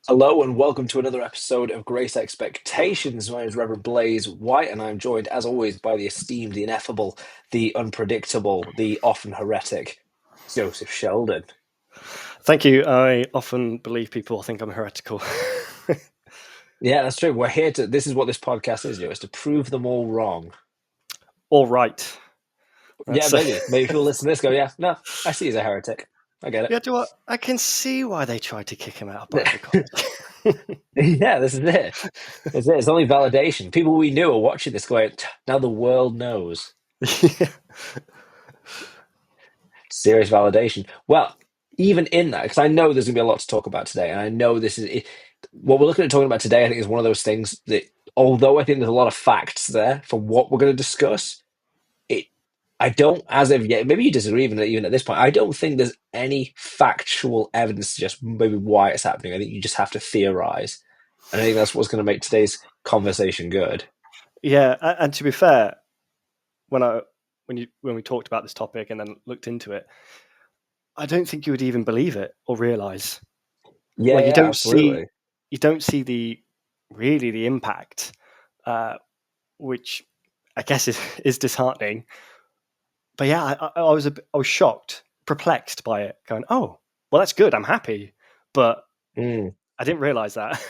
Hello and welcome to another episode of Grace Expectations. My name is Reverend Blayze White, and I'm joined, as always, by the esteemed, the ineffable, the unpredictable, the often heretic, Joseph Sheldon. Thank you. I often believe people think I'm heretical. Yeah, that's true. We're here to. This is what this podcast is, is to prove them all wrong. All right. Yeah, That's, maybe people listen to this go, yeah, no, I see he's a heretic. I get it. yeah, I can see why they tried to kick him out of Bible college. Yeah, this is it. It's only validation. People we knew are watching this going, now the world knows. Yeah. Serious validation. Well, even in that, because I know there's going to be a lot to talk about today, and I know this is what we're looking at talking about today. I think is one of those things that, although I think there's a lot of facts there for what we're going to discuss, it I don't, as of yet, maybe you disagree even at this point. I don't think there's any factual evidence to just maybe why it's happening. I think you just have to theorize, and I think that's what's going to make today's conversation good. Yeah, and to be fair, when we talked about this topic and then looked into it, I don't think you would even believe it or realize. Yeah, Like yeah, absolutely. you don't see the impact, which I guess is disheartening. But yeah, I was shocked, perplexed by it, going, "Oh, well, that's good. I'm happy," but Mm. I didn't realize that.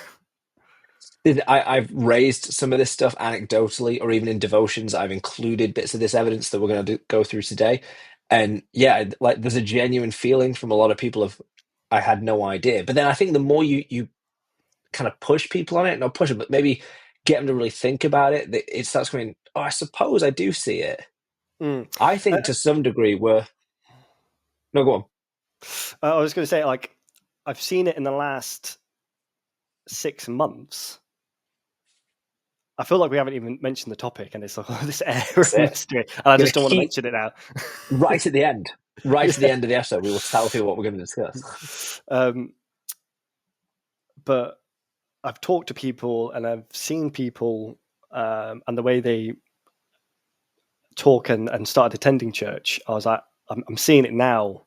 I've raised some of this stuff anecdotally, or even in devotions. I've included bits of this evidence that we're going to go through today, and yeah, like there's a genuine feeling from a lot of people of I had no idea. But then I think the more you kind of push people on it, not push them, but maybe get them to really think about it, it starts going. Oh, I suppose I do see it. Mm. I Uh, think to some degree we're no, go on. I was going to say, like, I've seen it in the last 6 months. I feel like we haven't even mentioned the topic, and it's like this air That's of it. mystery, and I We're just gonna don't want to keep mention it now. right at the end. Right at the Yeah. end of the episode, we will tell people what we're going to discuss. Um, but I've talked to people, and I've seen people, and the way they talk and started attending church. I was like, I'm seeing it now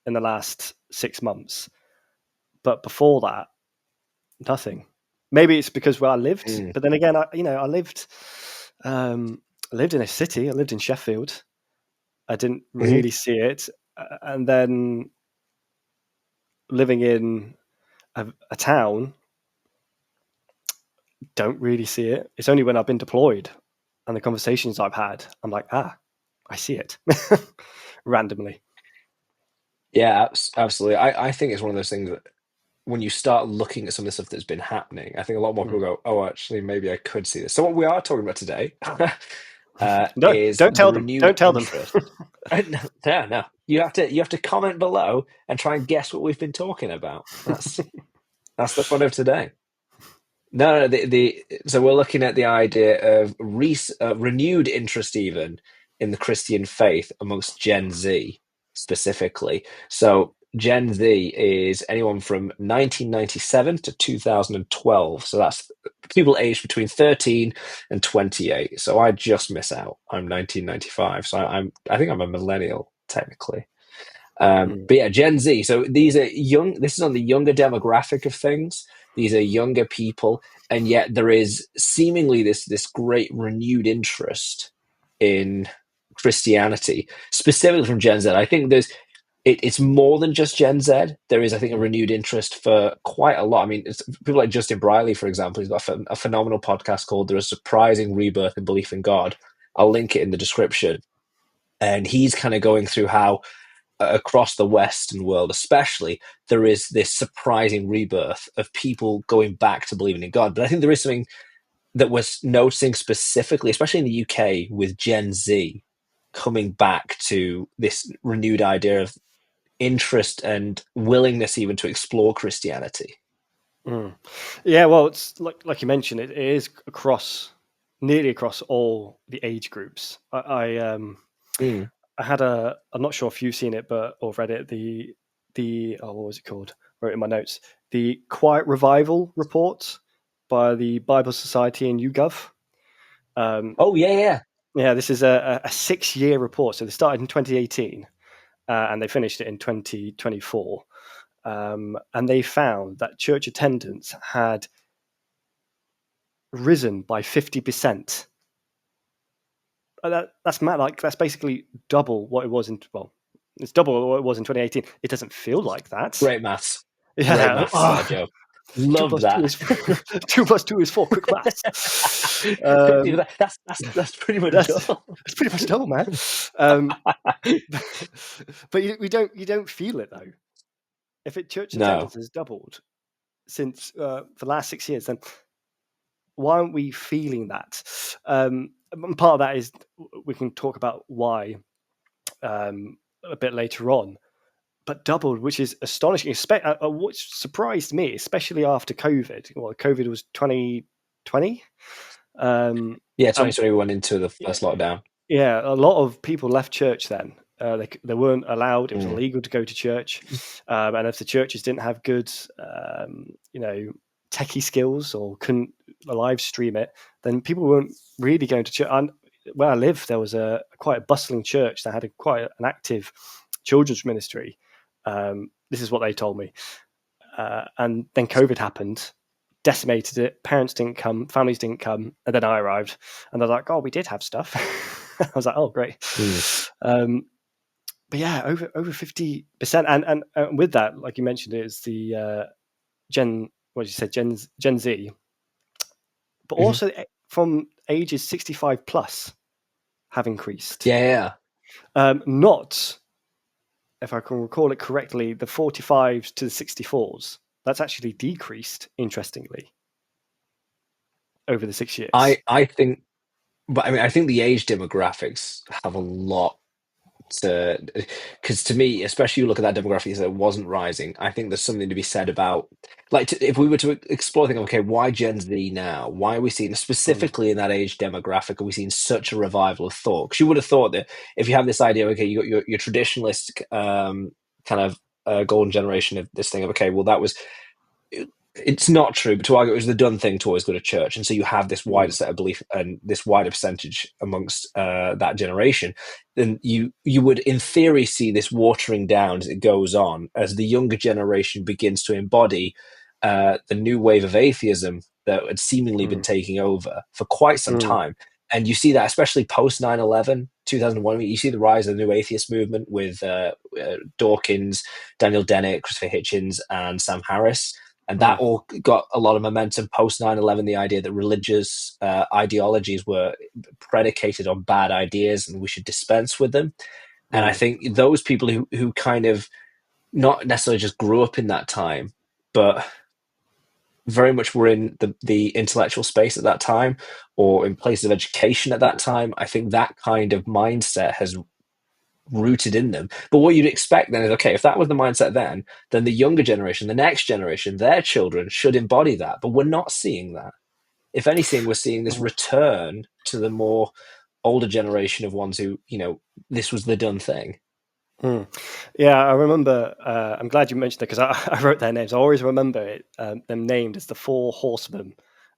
in the last 6 months, but before that, nothing. Maybe it's because where I lived, Mm. but then again, um, I lived in a city. I lived in Sheffield. I didn't Mhm. really see it, and then living in a town, don't really see it. It's only when I've been deployed and the conversations I've had, I'm like, I see it randomly. Yeah, absolutely. I think it's one of those things that when you start looking at some of the stuff that's been happening, I think a lot more people Mm. go, "Oh, actually, maybe I could see this." So what we are talking about today No, is don't the tell them. renewed Don't tell them. interest. No, no, no. You have to comment below and try and guess what we've been talking about. That's the fun of today. No, no, the so we're looking at the idea of renewed interest even in the Christian faith amongst Gen Z specifically. So Gen Z is anyone from 1997 to 2012. So that's people aged between 13 and 28. So I just miss out. I'm 1995, so I think I'm a millennial technically. Mm. But yeah, Gen Z. So these are young. This is on the younger demographic of things. These are younger people, and yet there is seemingly this great renewed interest in Christianity, specifically from Gen Z. I think it's more than just Gen Z. There is, I think, a renewed interest for quite a lot. I mean, people like Justin Briley, for example, he's got a phenomenal podcast called "There is a Surprising Rebirth in Belief in God." I'll link it in the description, and he's kind of going through how across the Western world, especially, there is this surprising rebirth of people going back to believing in God. But I think there is something that was noticing specifically, especially in the UK, with Gen Z coming back to this renewed idea of interest and willingness even to explore Christianity. Mm. Yeah, well, it's like you mentioned, it is nearly across all the age groups. Mm. I had I'm not sure if you've seen it, but or read it. The what was it called? I wrote it in my notes. The Quiet Revival report by the Bible Society and YouGov. Um, Oh yeah, yeah. yeah, this is a 6-year report. So they started in 2018 and they finished it in 2024. and they found that church attendance had risen by 50%. That's mad. Like, that's basically double what it was it's double what it was in 2018. It doesn't feel like that. Great maths. Great Yeah. maths there, Joe. Love that. 2 plus 2 is 4. Quick maths. That's pretty much That's double. pretty much double, man. But you don't feel it though. If church No. attendance has doubled since for the last 6 years, then why aren't we feeling that? And part of that is, we can talk about why a bit later on, but doubled, which is astonishing. Which surprised me, especially after COVID. Well, COVID was 2020. Yeah, 2021 into the first lockdown. Yeah, a lot of people left church then. They weren't allowed. It was illegal to go to church, and if the churches didn't have good, techie skills or couldn't live stream it, then people weren't really going to church. And where I live, there was quite a bustling church that had quite an active children's ministry. This is what they told me, and then COVID happened, decimated it. Parents didn't come, families didn't come, and then I arrived, and they're like, "Oh, we did have stuff." I was like, "Oh, great." But yeah, over 50%, and with that, like you mentioned, it's the Gen Z, but also from ages 65 plus have increased. Yeah. Not, if I can recall it correctly, the 45s to the 64s. That's actually decreased, interestingly, over the 6 years. I think, but I mean, I think the age demographics have a lot to, because to me, especially you look at that demographic that wasn't rising. I think there's something to be said about, like, if we were to explore, think, okay, why Gen Z now? Why are we seeing, specifically in that age demographic, are we seeing such a revival of thought? Because you would have thought that if you have this idea, okay, you got your traditionalist kind of golden generation of this thing of, okay, well, that was. It's not true, but to argue it was the done thing to always go to church, and so you have this wider set of belief and this wider percentage amongst that generation, then you would, in theory, see this watering down as it goes on, as the younger generation begins to embody the new wave of atheism that had seemingly been taking over for quite some time. And you see that, especially post 9/11, 2001, you see the rise of the new atheist movement with Dawkins, Daniel Dennett, Christopher Hitchens, and Sam Harris. And that all got a lot of momentum post 9/11, the idea that religious ideologies were predicated on bad ideas and we should dispense with them. And I think those people who kind of not necessarily just grew up in that time, but very much were in the intellectual space at that time or in places of education at that time, I think that kind of mindset has rooted in them. But what you'd expect then is, okay, if that was the mindset then the younger generation, the next generation, their children should embody that. But we're not seeing that. If anything, we're seeing this return to the more older generation of ones who, this was the done thing. Yeah, I remember. I'm glad you mentioned that, because I wrote their names. I always remember it, them named as the 4 horsemen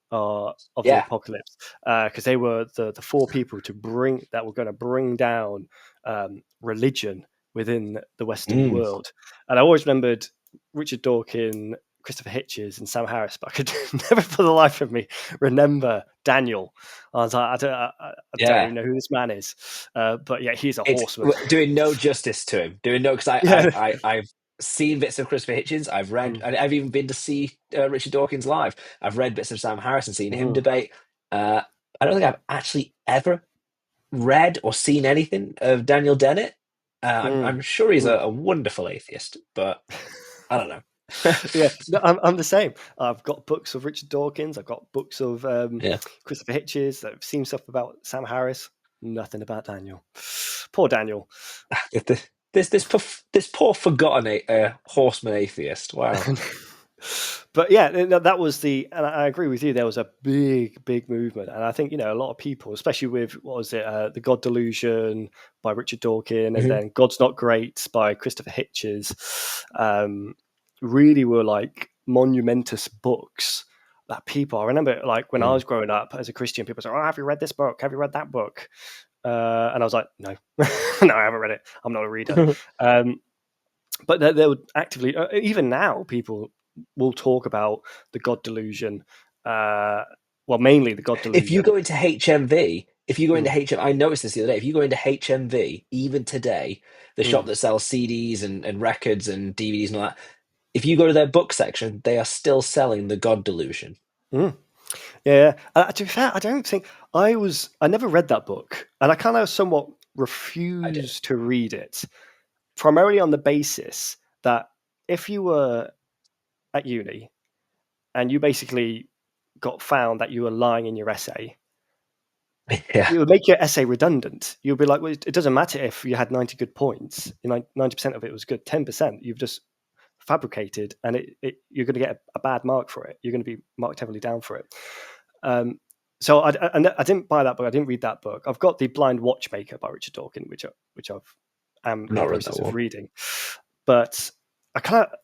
of the apocalypse, because they were the 4 people that were going to bring down religion within the Western world. And I always remembered Richard Dawkins, Christopher Hitchens, and Sam Harris, but I could never for the life of me remember Daniel. I was like, I don't even know who this man is. But yeah, he's a horseman. Doing no justice to him. Because I've seen bits of Christopher Hitchens. I've read, I've even been to see Richard Dawkins live. I've read bits of Sam Harris and seen him debate. I don't think I've actually ever read or seen anything of Daniel Dennett. I'm sure he's a wonderful atheist, but I don't know. Yeah, no, I'm the same. I've got books of Richard Dawkins. I've got books of Christopher Hitchens. I've seen stuff about Sam Harris. Nothing about Daniel. Poor Daniel. This poor forgotten horseman atheist. Wow. But yeah, that was and I agree with you. There was a big movement, and I think a lot of people, especially with the God Delusion by Richard Dawkins, and then God's Not Great by Christopher Hitchens, really were like monumentous books that people. I remember, like, when I was growing up as a Christian, people said, "Oh, have you read this book? Have you read that book?" And I was like, "No, no, I haven't read it. I'm not a reader." but they would actively, even now, people will talk about the God delusion. Well, mainly the God If you delusion. go into HMV, if you go into Mm, HM, I noticed this the other day. If you go into HMV, even today, the shop mm, that sells CDs and records and DVDs and all that, if you go to their book section, they are still selling The God Delusion. mm. Yeah. To be fair, I don't think I was. I never read that book, and I kind of somewhat I did. refused to read it, primarily on the basis that if you were at uni and you basically got found that you were lying in your essay, Yeah. it would make your essay redundant. You'd be like, well, it doesn't matter if you had 90 good points, 90% of it was good, 10% you've just fabricated, and you're going to get a bad mark for it. You're going to be marked heavily down for it. So I didn't buy that book. I didn't read that book. I've got The Blind Watchmaker by Richard Dawkins, which I'm I've in the not read that process of one. reading. But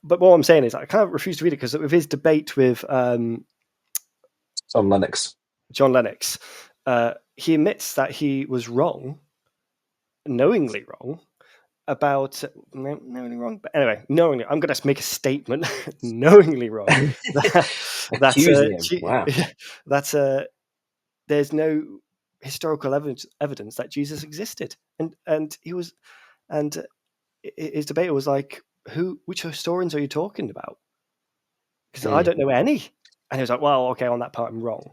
But what I'm saying is, I kind of refuse to read it because of his debate with Tom Lennox. John Lennox. He admits that he was wrong, knowingly wrong, about knowingly wrong. But anyway, knowingly, I'm going to make a statement, knowingly wrong that that Accusing him. Wow. that there's no historical evidence that Jesus existed, and he was, and his debater was like, which historians are you talking about? Because I Mm. don't know any. And he was like, well, okay, on that part I'm wrong.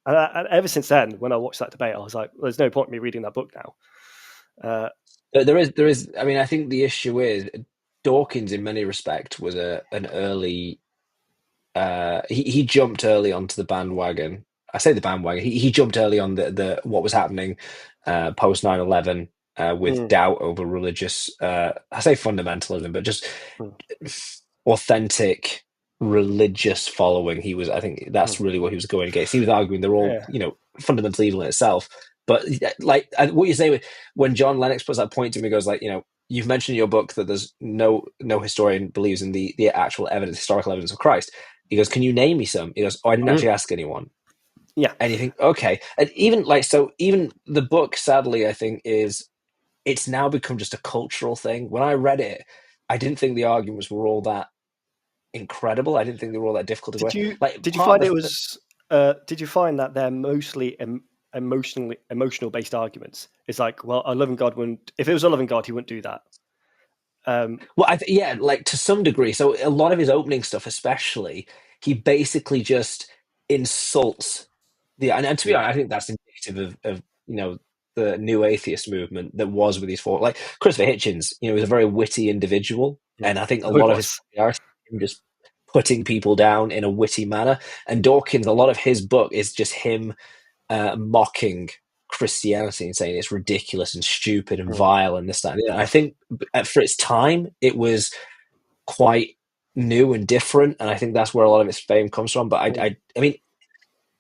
And ever since then, when I watched that debate, I was like, well, there's no point in me reading that book now. There is. I mean, I think the issue is Dawkins, in many respects, was an early. He jumped early onto the bandwagon. I say the bandwagon. He jumped early on the what was happening post 9/11 with Mm, doubt over religious. I say fundamentalism, but just mm, authentic religious following. He was. I think mm, that's really what he was going against. He was arguing they're all, yeah. fundamentally evil in itself. But like what you say when John Lennox puts that point to me, he goes like, you've mentioned in your book that there's no historian believes in the actual evidence, historical evidence of Christ. He goes, can you name me some? He goes, oh, I didn't Mm, actually ask anyone. yeah. And you think, okay. And even the book, sadly, I think it's now become just a cultural thing. When I read it, I didn't think the arguments were all that incredible. I didn't think they were all that difficult to go. Like Did you part find of it the was did you find that they're mostly emotional based arguments? It's like, well, a loving God wouldn't, if it was a loving God, he wouldn't do that. well, yeah, like to some degree. So a lot of his opening stuff, especially, he basically just insults and to be Mm, honest, I think that's indicative of the new atheist movement that was with these four. Like Christopher Hitchens, was a very witty individual, mm. and I think a Oh, it lot of his was. popularity is him just putting people down in a witty manner. And Dawkins, a lot of his book is just him mocking Christianity and saying it's ridiculous and stupid and Mm, vile and this that. And the other. I think for its time, it was quite new and different, and I think that's where a lot of its fame comes from. But mm, I mean,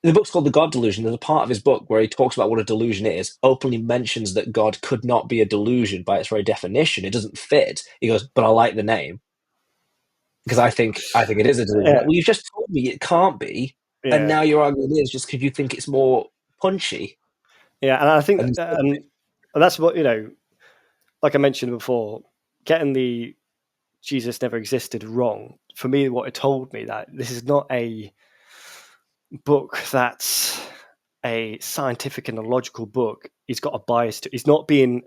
the book's called The God Delusion. There's a part of his book where he talks about what a delusion is, openly mentions that God could not be a delusion by its very definition. It doesn't fit. He goes, but I like the name because I think it is a delusion. Like, yeah, well, you've just told me it can't be, and yeah, now you're arguing it is just because you think it's more punchy. yeah. And I think And and that's what, like I mentioned before, getting the Jesus never existed wrong. For me, what it told me that this is not a book that's a scientific and a logical book. He's got a bias to. He's not being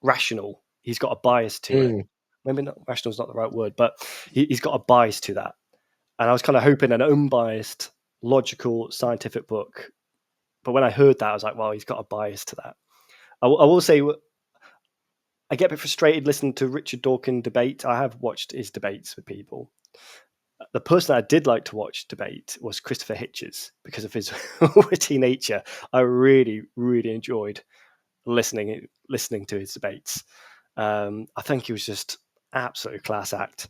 rational. He's got a bias to it. mm, Maybe not rational is not the right word, but he's got a bias to that. And I was kind of hoping an unbiased, logical, scientific book. But when I heard that, I was like, well, he's got a bias to that. I will say I get a bit frustrated listening to Richard Dawkins debate. I have watched his debates with people. The person I did like to watch debate was Christopher Hitchens because of his witty nature. I really, really enjoyed listening to his debates. I think he was just absolutely class act.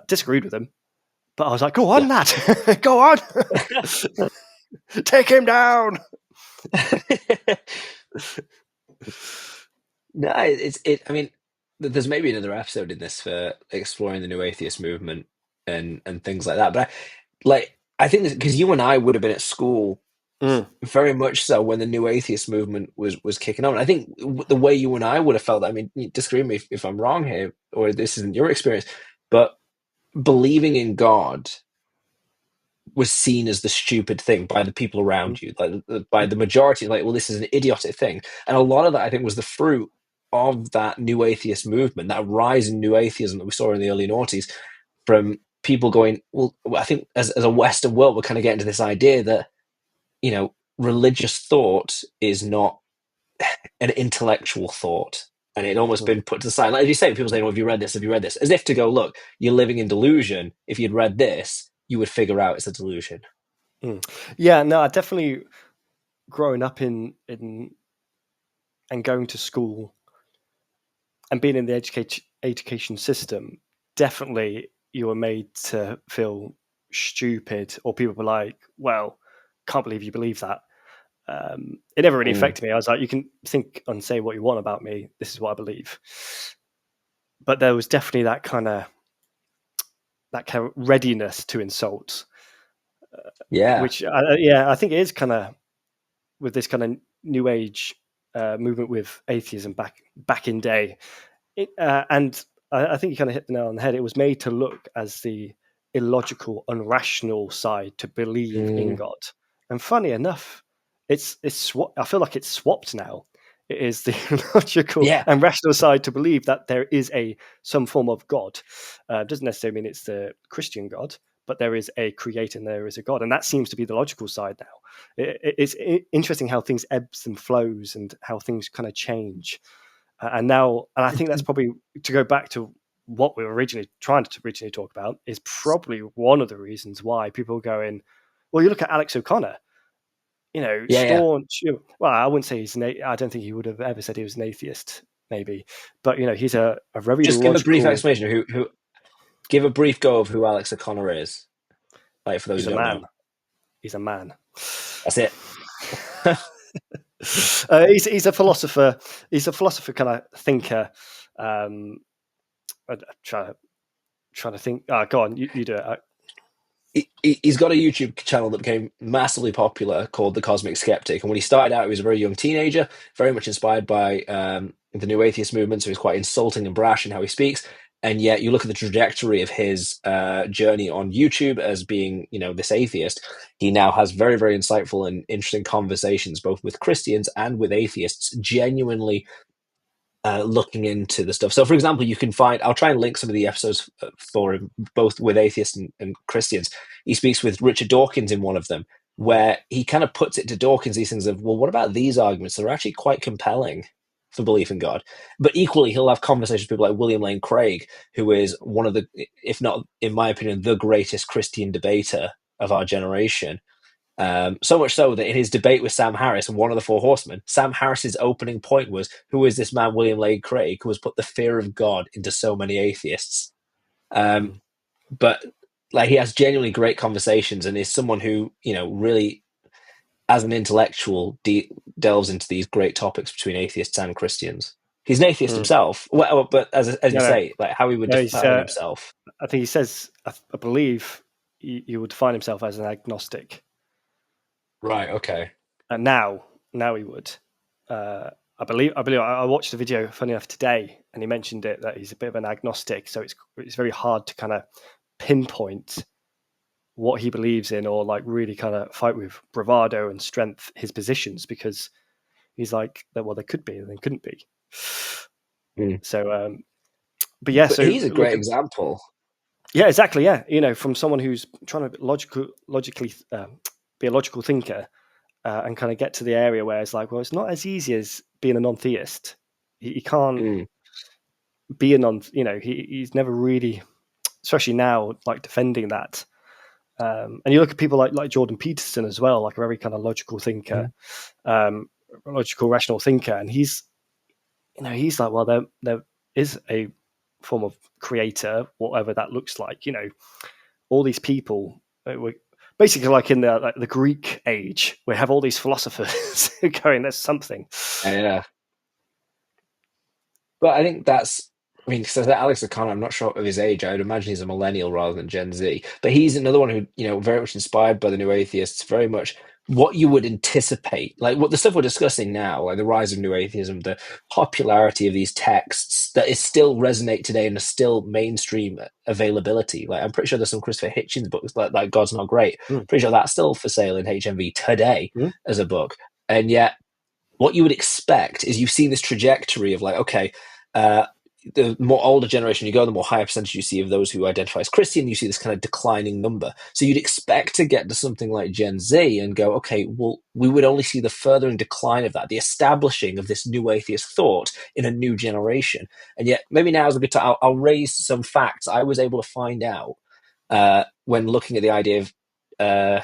Disagreed with him, but I was like, "Go on, yeah. lad, go on, take him down." No, I mean, there's maybe another episode in this for exploring the new atheist movement, and things like that. But I think because you and I would have been at school, Mm. very much so when the new atheist movement was kicking on. I think the way you and I would have felt, I mean, you disagree with me if I'm wrong here, or this isn't your experience, but believing in God was seen as the stupid thing by the people Mm. around you, like by the majority. Like, well, this is an idiotic thing, and a lot of that I think was the fruit of that new atheist movement, that rise in new atheism that we saw in the early noughties, from people going, well, I think as a Western world, we're kind of getting to this idea that, religious thought is not an intellectual thought. And it almost Mm. been put to the side. Like, as you say, people saying, well, have you read this? Have you read this? As if to go, look, you're living in delusion. If you'd read this, you would figure out it's a delusion. Mm. Yeah, no, I definitely growing up in and going to school and being in the education system, definitely you were made to feel stupid, or people were like, well, can't believe you believe that. It never really Mm. affected me. I was like, you can think and say what you want about me. This is what I believe. But there was definitely that kind of readiness to insult, Yeah. which I think it is kind of with this kind of new age movement with atheism back in day. And I think you kind of hit the nail on the head. It was made to look as the illogical, unrational side to believe in Mm. God. And funny enough, I feel like it's swapped now. It is the logical Yeah. and rational side to believe that there is some form of God. Doesn't necessarily mean it's the Christian God, but there is a creator and there is a God, and that seems to be the logical side now. It's interesting how things ebbs and flows and how things kind of change. And I think that's probably, to go back to what we were trying to talk about, is probably one of the reasons why people are going, well, you look at Alex O'Connor, Yeah. Yeah. staunch. Well, I wouldn't say I don't think he would have ever said he was an atheist, maybe, but he's a very Just give a brief logical. explanation. Give a brief go of who Alex O'Connor is. Like, for those He's who a don't know. man. He's a man. That's it. He's a philosopher. He's a philosopher kind of thinker. I'm trying to think. Go on, you do it. He's got a YouTube channel that became massively popular called The Cosmic Skeptic. And when he started out, he was a very young teenager, very much inspired by the New Atheist movement. So he's quite insulting and brash in how he speaks. And yet, you look at the trajectory of his journey on YouTube as being, this atheist. He now has very, very insightful and interesting conversations, both with Christians and with atheists, genuinely looking into the stuff. So, for example, you can find, I'll try and link some of the episodes for him, both with atheists and Christians. He speaks with Richard Dawkins in one of them, where he kind of puts it to Dawkins these things of, well, what about these arguments? They're actually quite compelling for belief in God. But equally, he'll have conversations with people like William Lane Craig, who is one of the, if not, in my opinion, the greatest Christian debater of our generation. So much so that in his debate with Sam Harris, one of the Four Horsemen, Sam Harris's opening point was, "Who is this man, William Lane Craig, who has put the fear of God into so many atheists?" Um, Mm. but like, he has genuinely great conversations, and is someone who, really, as an intellectual, delves into these great topics between atheists and Christians. He's an atheist Mm. himself, well, but as you No, no, say, like how he would no. He's. define himself. I think he says. I believe he would define himself as an agnostic. Right. Okay. And now he would. I believe. I watched the video, funny enough, today, and he mentioned it, that he's a bit of an agnostic. So it's very hard to kind of pinpoint what he believes in, or like really kind of fight with bravado and strength his positions, because he's like, well, they could be and they couldn't be. Mm. So, but yeah, But so he's a great example. yeah, exactly, yeah. From someone who's trying to logically be a logical thinker, and kind of get to the area where it's like, well, it's not as easy as being a non-theist. He can't Mm. be a non. He's never really, especially now, like defending that. And you look at people like Jordan Peterson as well, like a very kind of logical thinker, logical, rational thinker, and he's like, well, there is a form of creator, whatever that looks like. All these people were basically like in the Greek age. We have all these philosophers going, there's something. Yeah. But I think that's I mean, so Alex O'Connor, I'm not sure of his age. I would imagine he's a millennial rather than Gen Z. But he's another one who, very much inspired by the New Atheists, very much what you would anticipate. Like what the stuff we're discussing now, like the rise of New Atheism, the popularity of these texts that is still resonate today and are still mainstream availability. Like I'm pretty sure there's some Christopher Hitchens books like God's Not Great. Mm. Pretty sure that's still for sale in HMV today Mm. as a book. And yet what you would expect is you've seen this trajectory of like, okay, the more older generation you go, the more higher percentage you see of those who identify as Christian. You see this kind of declining number. So you'd expect to get to something like Gen Z and go, okay, well, we would only see the furthering decline of that, the establishing of this new atheist thought in a new generation. And yet, maybe now is a good time. I'll raise some facts I was able to find out when looking at the idea of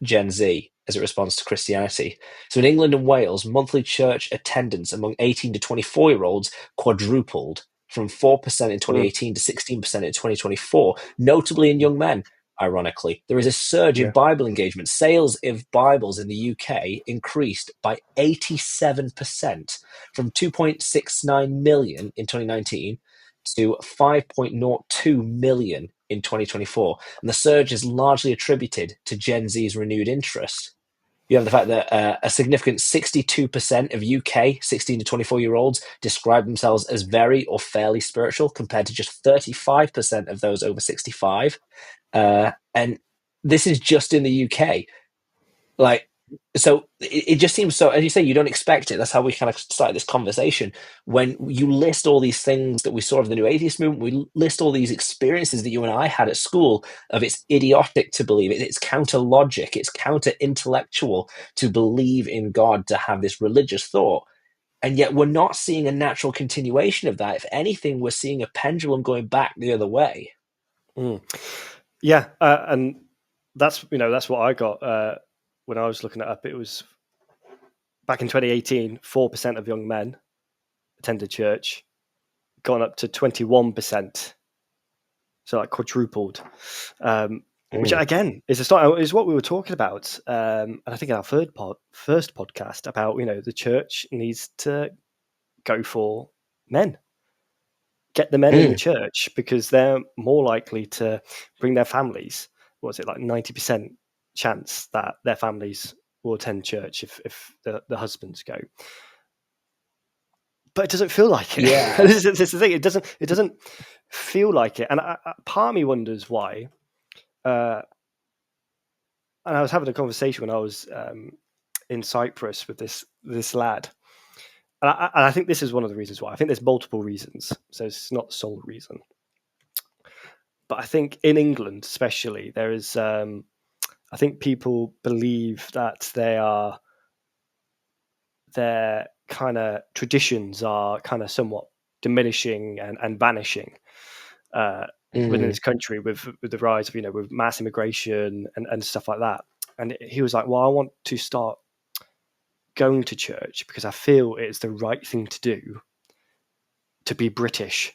Gen Z as it responds to Christianity. So in England and Wales, monthly church attendance among 18 to 24-year-olds quadrupled from 4% in Mm. 2018 to 16% in 2024, notably in young men. Ironically, there is a surge in Yeah. Bible engagement. Sales of Bibles in the UK increased by 87% from 2.69 million in 2019 to 5.02 million in 2024. And the surge is largely attributed to Gen Z's renewed interest. You have the fact that a significant 62% of UK 16 to 24-year-olds describe themselves as very or fairly spiritual, compared to just 35% of those over 65. And this is just in the UK. Like, so it just seems so, as you say, you don't expect it. That's how we kind of started this conversation. When you list all these things that we saw of the New Atheist movement, we list all these experiences that you and I had at school of it's idiotic to believe it, it's counter logic, it's counter intellectual to believe in God, to have this religious thought. And yet we're not seeing a natural continuation of that. If anything, we're seeing a pendulum going back the other way. Mm. Yeah, and that's what I got when I was looking it up. It was back in 2018, 4% of young men attended church, gone up to 21%, so like quadrupled. Which again is a start, is what we were talking about, and I think in our first podcast about the church needs to go for men. Get the men in the church because they're more likely to bring their families. What's it like 90% chance that their families will attend church if the husbands go. But it doesn't feel like it. Yeah. This is the thing. It doesn't feel like it, and part of me wonders why. And I was having a conversation when I was in Cyprus with this lad. And I think this is one of the reasons why. I think there's multiple reasons, so it's not the sole reason. But I think in England, especially, there is. I think people believe that their kind of traditions are kind of somewhat diminishing and vanishing within this country with the rise of with mass immigration and stuff like that. And he was like, "Well, I want to start going to church because I feel it's the right thing to do to be British."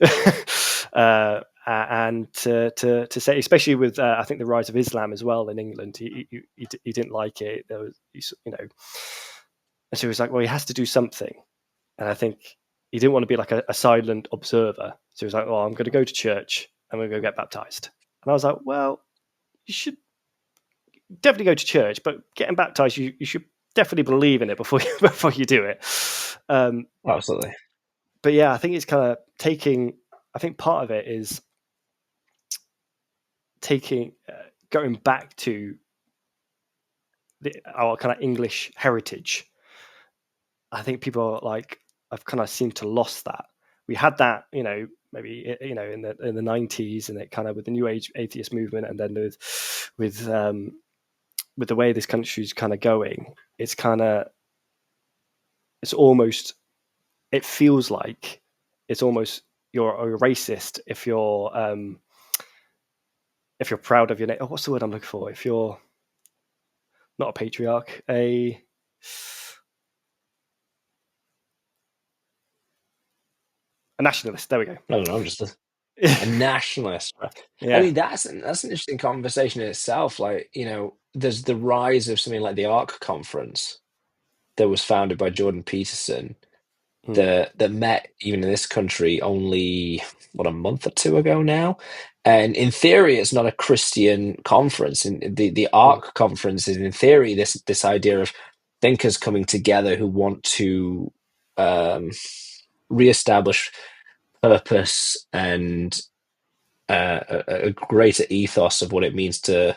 And to say, especially with I think the rise of Islam as well in England, he didn't like it. There was, and so he was like, well, he has to do something, and I think he didn't want to be like a silent observer. So he was like, well, I'm going to go to church. I'm going to go get baptized. And I was like, well, you should definitely go to church, but getting baptized, you should definitely believe in it before you do it. Absolutely. But yeah, I think it's kind of taking. I think part of it is going back to our kind of English heritage. I think people I've kind of seemed to lost that. We had that, maybe in the 90s, and it kind of with the new age atheist movement, and then with the way this country's kind of going, it feels like it's almost you're a racist if you're proud of your name. Oh, what's the word I'm looking for? If you're not a patriarch, a nationalist. There we go. I don't know. I'm just a nationalist. Yeah. I mean, that's an interesting conversation in itself. Like, there's the rise of something like the ARC conference that was founded by Jordan Peterson. Mm. that met even in this country only a month or two ago now. And in theory, it's not a Christian conference. And the Mm. ARC conference is in theory this idea of thinkers coming together who want to um, reestablish purpose and a greater ethos of what it means to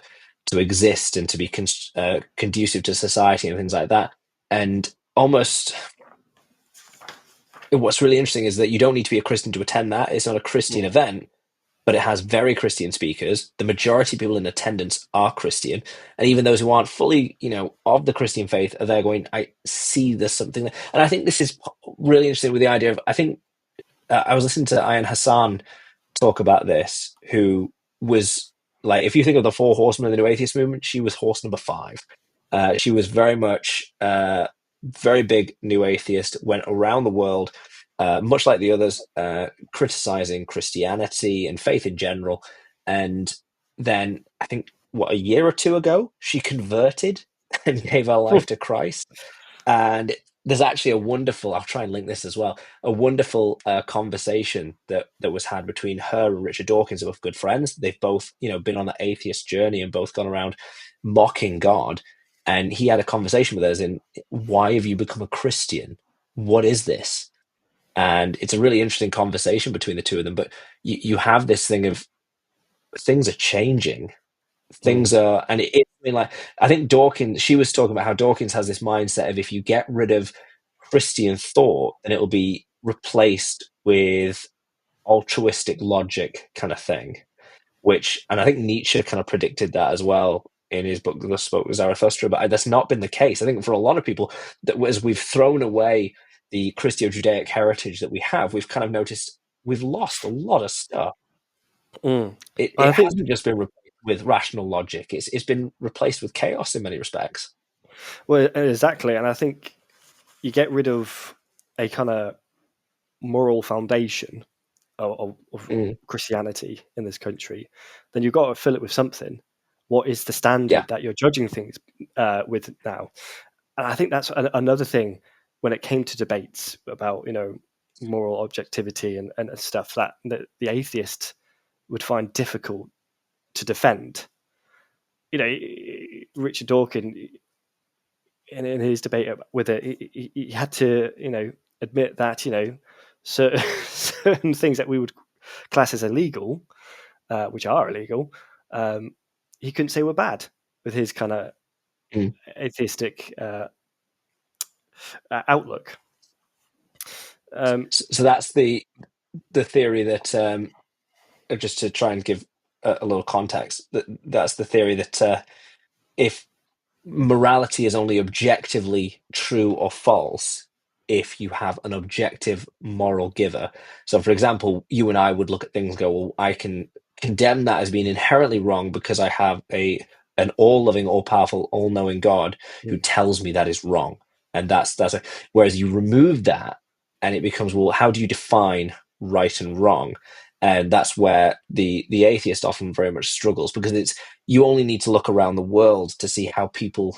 exist and to be conducive to society and things like that. And almost what's really interesting is that you don't need to be a Christian to attend that. It's not a Christian Mm. event, but it has very Christian speakers. The majority of people in attendance are Christian, and even those who aren't fully, of the Christian faith are there going, "I see there's something there." And I think this is really interesting with the idea of. I think I was listening to Ayaan Hassan talk about this, who was like, if you think of the four horsemen of the New Atheist movement, she was horse number five. She was very much very big New Atheist, went around the world, much like the others, criticizing Christianity and faith in general. And then I think, a year or two ago, she converted and gave her life to Christ. And there's actually a wonderful, I'll try and link this as well, a wonderful conversation that was had between her and Richard Dawkins, both good friends. They've both, been on the atheist journey and both gone around mocking God. And he had a conversation with us in, why have you become a Christian? What is this? And it's a really interesting conversation between the two of them. But you have this thing of things are changing. Mm. Things are, and I mean, like, I think Dawkins, she was talking about how Dawkins has this mindset of, if you get rid of Christian thought, then it'll be replaced with altruistic logic kind of thing. And I think Nietzsche kind of predicted that as well in his book, The Spoke of Zarathustra, but that's not been the case. I think for a lot of people, that as we've thrown away the Christo-Judaic heritage that we have, we've kind of noticed we've lost a lot of stuff. Mm. It I think, hasn't just been replaced with rational logic. It's been replaced with chaos in many respects. well, exactly. And I think you get rid of a kind of moral foundation of Mm, Christianity in this country, then you've got to fill it with something. What is the yeah. standard that you're judging things with now? And I think that's another thing when it came to debates about moral objectivity and stuff that the atheist would find difficult to defend. Richard Dawkins in his debate with it, he had to admit that certain, certain things that we would class as illegal, which are illegal, he couldn't say were bad with his kind of Mm. atheistic outlook. So that's the theory that, just to try and give a little context, that's the theory that if morality is only objectively true or false if you have an objective moral giver. So, for example, you and I would look at things and go, well, I can condemn that as being inherently wrong because I have an all-loving, all-powerful, all-knowing God who Mm. tells me that is wrong. And whereas you remove that and it becomes, well, how do you define right and wrong? And that's where the atheist often very much struggles, because you only need to look around the world to see how people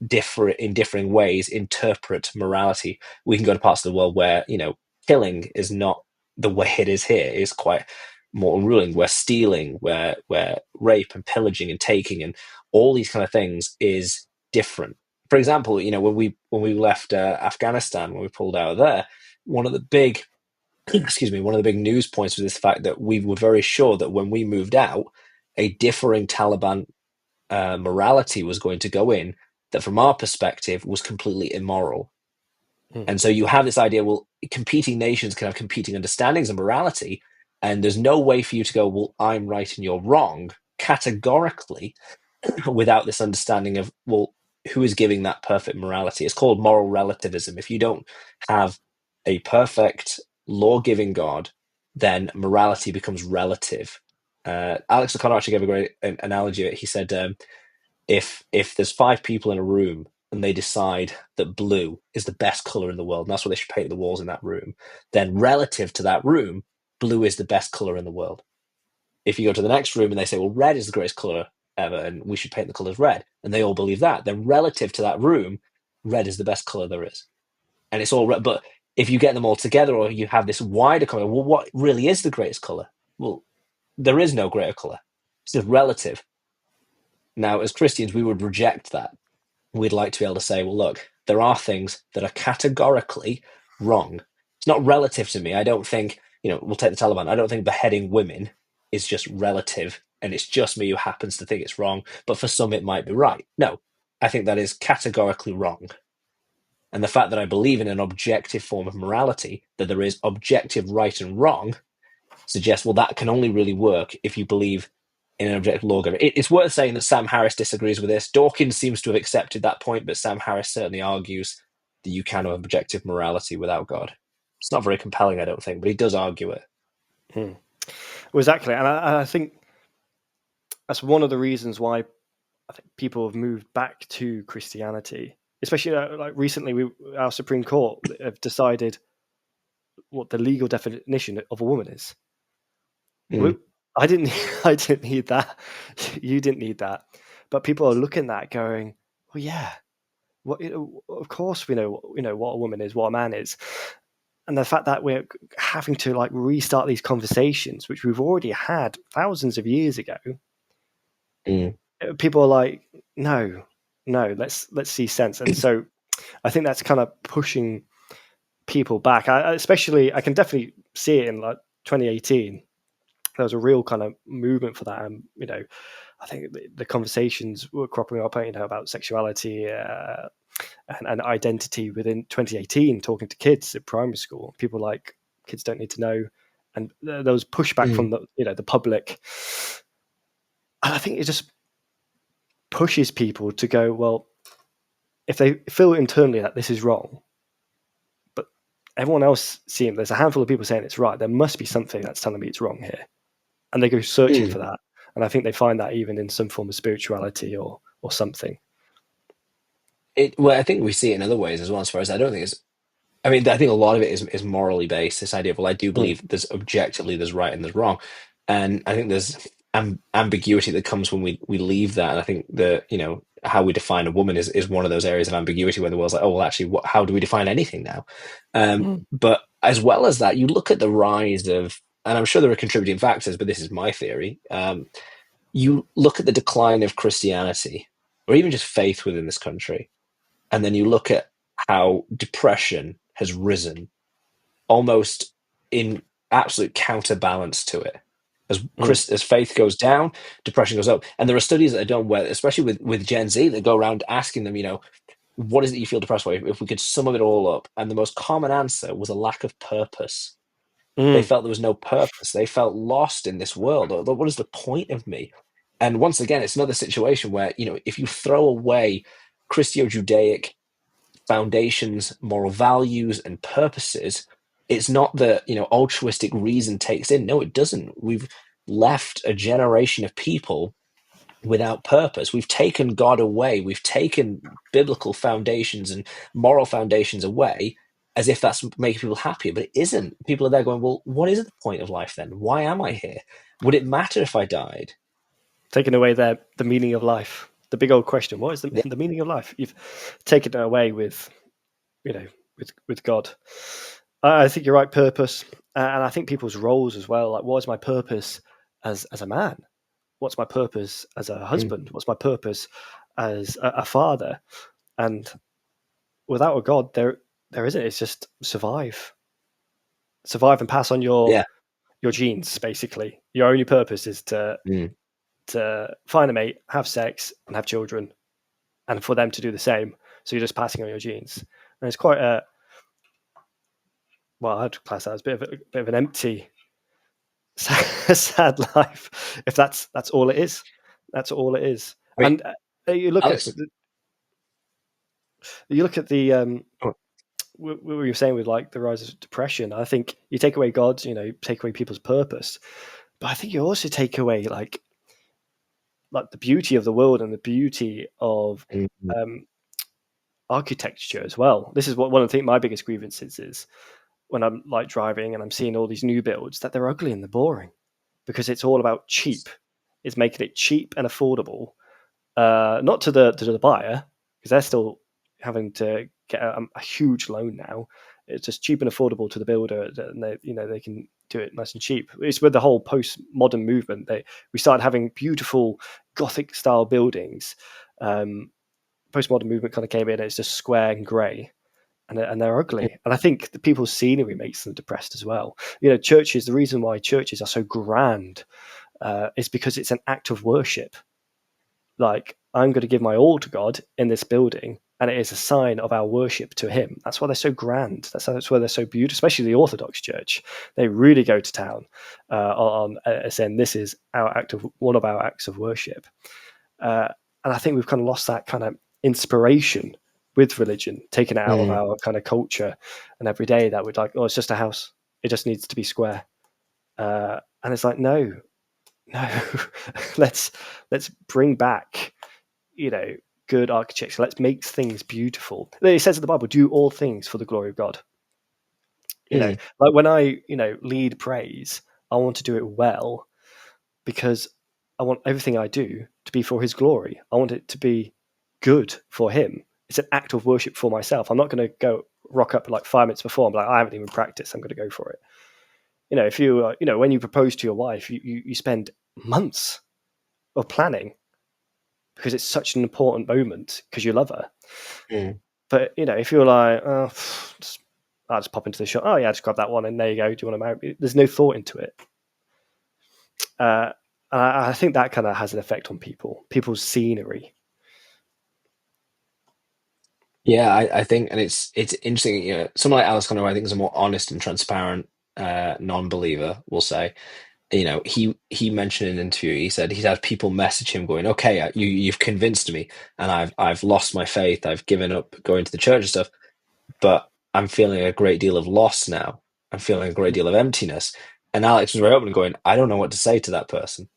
differ in differing ways interpret morality. We can go to parts of the world where killing is not the way it is here. It's quite more unruling. Where stealing, where rape and pillaging and taking and all these kind of things is different. For example, when we left Afghanistan, when we pulled out of there, one of the big one of the big news points was this fact that we were very sure that when we moved out, a differing Taliban morality was going to go in that, from our perspective, was completely immoral. Mm. And so you have this idea, well, competing nations can have competing understandings of morality, and there's no way for you to go, well, I'm right and you're wrong, categorically, without this understanding of, well, who is giving that perfect morality? It's called moral relativism. If you don't have a perfect law-giving God, then morality becomes relative. Alex O'Connor actually gave a great analogy. He said, if there's five people in a room and they decide that blue is the best color in the world, and that's what they should paint the walls in that room, then relative to that room, blue is the best color in the world. If you go to the next room and they say, well, red is the greatest color ever and we should paint the colors red, and they all believe that, then relative to that room, red is the best color there is. And it's all red. But if you get them all together, or you have this wider color, well, what really is the greatest color? Well, there is no greater color. It's just relative. Now, as Christians, we would reject that. We'd like to be able to say, well, look, there are things that are categorically wrong. It's not relative to me. I don't think, we'll take the Taliban. I don't think beheading women is just relative, and it's just me who happens to think it's wrong, but for some it might be right. No, I think that is categorically wrong. And the fact that I believe in an objective form of morality, that there is objective right and wrong, suggests, well, that can only really work if you believe in an objective lawgiver. It's worth saying that Sam Harris disagrees with this. Dawkins seems to have accepted that point, but Sam Harris certainly argues that you can have objective morality without God. It's not very compelling, I don't think, but he does argue it. Well, exactly. And I think that's one of the reasons why I think people have moved back to Christianity, especially like recently, our Supreme Court have decided what the legal definition of a woman is. I didn't need that. You didn't need that. But people are looking at that going, well, yeah, of course we know what a woman is, what a man is. And the fact that we're having to like restart these conversations, which we've already had thousands of years ago, people are like, no, let's see sense. And so I think that's kind of pushing people back. I can definitely see it in like 2018. There was a real kind of movement for that. And, I think the conversations were cropping up, about sexuality and identity within 2018, talking to kids at primary school. People like, kids don't need to know. And there was pushback from the public. And I think it just pushes people to go, well, if they feel internally that this is wrong, but everyone else seeing, there's a handful of people saying it's right, there must be something that's telling me it's wrong here. And they go searching for that. And I think they find that even in some form of spirituality or something. Well, I think we see it in other ways as well, as far as I think a lot of it is morally based, this idea of, well, I do believe there's right and there's wrong. And I think there's ambiguity that comes when we leave that. And I think that, how we define a woman is one of those areas of ambiguity where the world's like, oh, well, actually, how do we define anything now? But as well as that, you look at the rise of, and I'm sure there are contributing factors, but this is my theory. You look at the decline of Christianity, or even just faith within this country, and then you look at how depression has risen almost in absolute counterbalance to it. As faith goes down, depression goes up. And there are studies that are done where, especially with Gen Z, that go around asking them, what is it you feel depressed by? If we could sum it all up. And the most common answer was a lack of purpose. They felt there was no purpose. They felt lost in this world. What is the point of me? And once again, it's another situation where, if you throw away Christo-Judaic foundations, moral values, and purposes, it's not that, altruistic reason takes in. No, it doesn't. We've left a generation of people without purpose. We've taken God away. We've taken biblical foundations and moral foundations away, as if that's making people happier, but it isn't. People are there going, well, what is the point of life then? Why am I here? Would it matter if I died? Taking away the meaning of life. The big old question, what is the meaning of life? You've taken it away with God. I think you're right, purpose. And I think people's roles as well. Like, what is my purpose as a man? What's my purpose as a husband? What's my purpose as a father? And without a God, there isn't. It's just survive and pass on your genes. Basically, your only purpose is to find a mate, have sex, and have children, and for them to do the same. So you're just passing on your genes, and it's quite I'd class that as a bit of an empty, sad life, if that's all it is. That's all it is. I mean, and you look at the what were you saying with like the rise of depression? I think you take away God, take away people's purpose, but I think you also take away like the beauty of the world and the beauty of architecture as well. This is what one of my biggest grievances is when I'm like driving and I'm seeing all these new builds, that they're ugly and they're boring because it's all about cheap. It's making it cheap and affordable, not to the buyer, because they're still having to get a huge loan now. It's just cheap and affordable to the builder, and they can do it nice and cheap. It's with the whole postmodern movement. We started having beautiful Gothic style buildings. Postmodern movement kind of came in, and it's just square and grey, and they're ugly. And I think the people's scenery makes them depressed as well. Churches. The reason why churches are so grand is because it's an act of worship. Like, I'm going to give my all to God in this building, and it is a sign of our worship to Him. That's why they're so grand. That's why they're so beautiful, especially the Orthodox Church. They really go to town on saying this is one of our acts of worship. And I think we've kind of lost that kind of inspiration with religion, taken it out of our kind of culture and every day, that we're like, oh, it's just a house. It just needs to be square. And it's like, no, let's bring back, good architecture. Let's make things beautiful. It says in the Bible, do all things for the glory of God. Like when I, lead praise, I want to do it well, because I want everything I do to be for His glory. I want it to be good for Him. It's an act of worship for myself. I'm not going to go rock up like 5 minutes before and be like, I haven't even practiced, I'm going to go for it. If you, when you propose to your wife, you spend months of planning, because it's such an important moment, because you love her. But, if you're like, oh, I'll just pop into the shop. Oh yeah, just grab that one, and there you go. Do you want to marry me? There's no thought into it. I think that kind of has an effect on people's scenery. Yeah, I think, and it's interesting. Someone like Alice Conner, I think, is a more honest and transparent non-believer, will say. He mentioned in an interview, he said he's had people message him going, okay, you've convinced me, and I've lost my faith, I've given up going to the church and stuff, but I'm feeling a great deal of loss now. I'm feeling a great deal of emptiness. And Alex was very open and going, I don't know what to say to that person.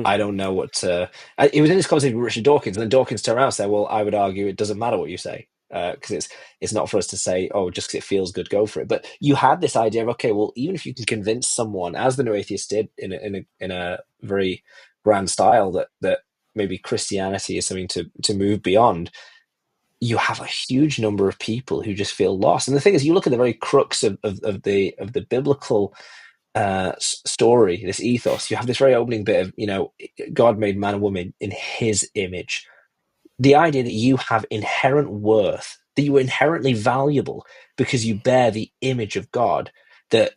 I don't know what to. It was in this conversation with Richard Dawkins, and then Dawkins turned around and said, well, I would argue it doesn't matter what you say, because it's not for us to say, oh, just because it feels good, go for it. But you had this idea of, okay, well, even if you can convince someone, as the New Atheists did in a very grand style, that maybe Christianity is something to move beyond, you have a huge number of people who just feel lost. And the thing is, you look at the very crux of the biblical story, this ethos. You have this very opening bit of, God made man and woman in His image. The idea that you have inherent worth, that you are inherently valuable because you bear the image of God, that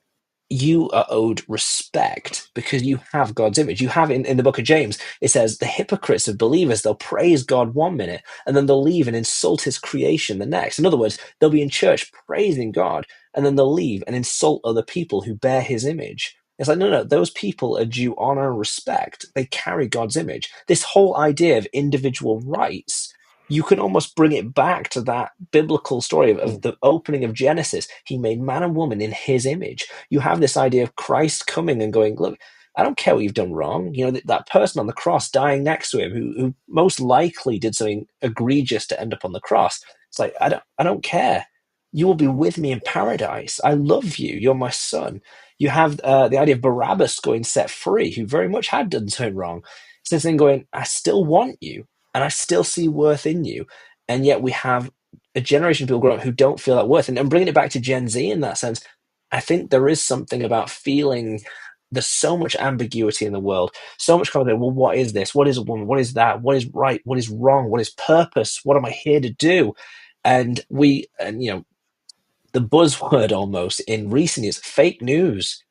you are owed respect because you have God's image. You have in the book of James, it says the hypocrites of believers, they'll praise God 1 minute and then they'll leave and insult His creation the next. In other words, they'll be in church praising God and then they'll leave and insult other people who bear His image. It's like, no, those people are due honor and respect. They carry God's image. This whole idea of individual rights, you can almost bring it back to that biblical story of the opening of Genesis. He made man and woman in His image. You have this idea of Christ coming and going, look, I don't care what you've done wrong. That person on the cross dying next to Him, who most likely did something egregious to end up on the cross. It's like, I don't care. You will be with me in paradise. I love you. You're my son. You have the idea of Barabbas going set free, who very much had done something wrong. It's this thing going, I still want you. And I still see worth in you. And yet we have a generation of people growing up who don't feel that worth. And bringing it back to Gen Z in that sense, I think there is something about feeling there's so much ambiguity in the world, so much conversation. Well, what is this? What is a woman? What is that? What is right? What is wrong? What is purpose? What am I here to do? And the buzzword almost in recent years, fake news.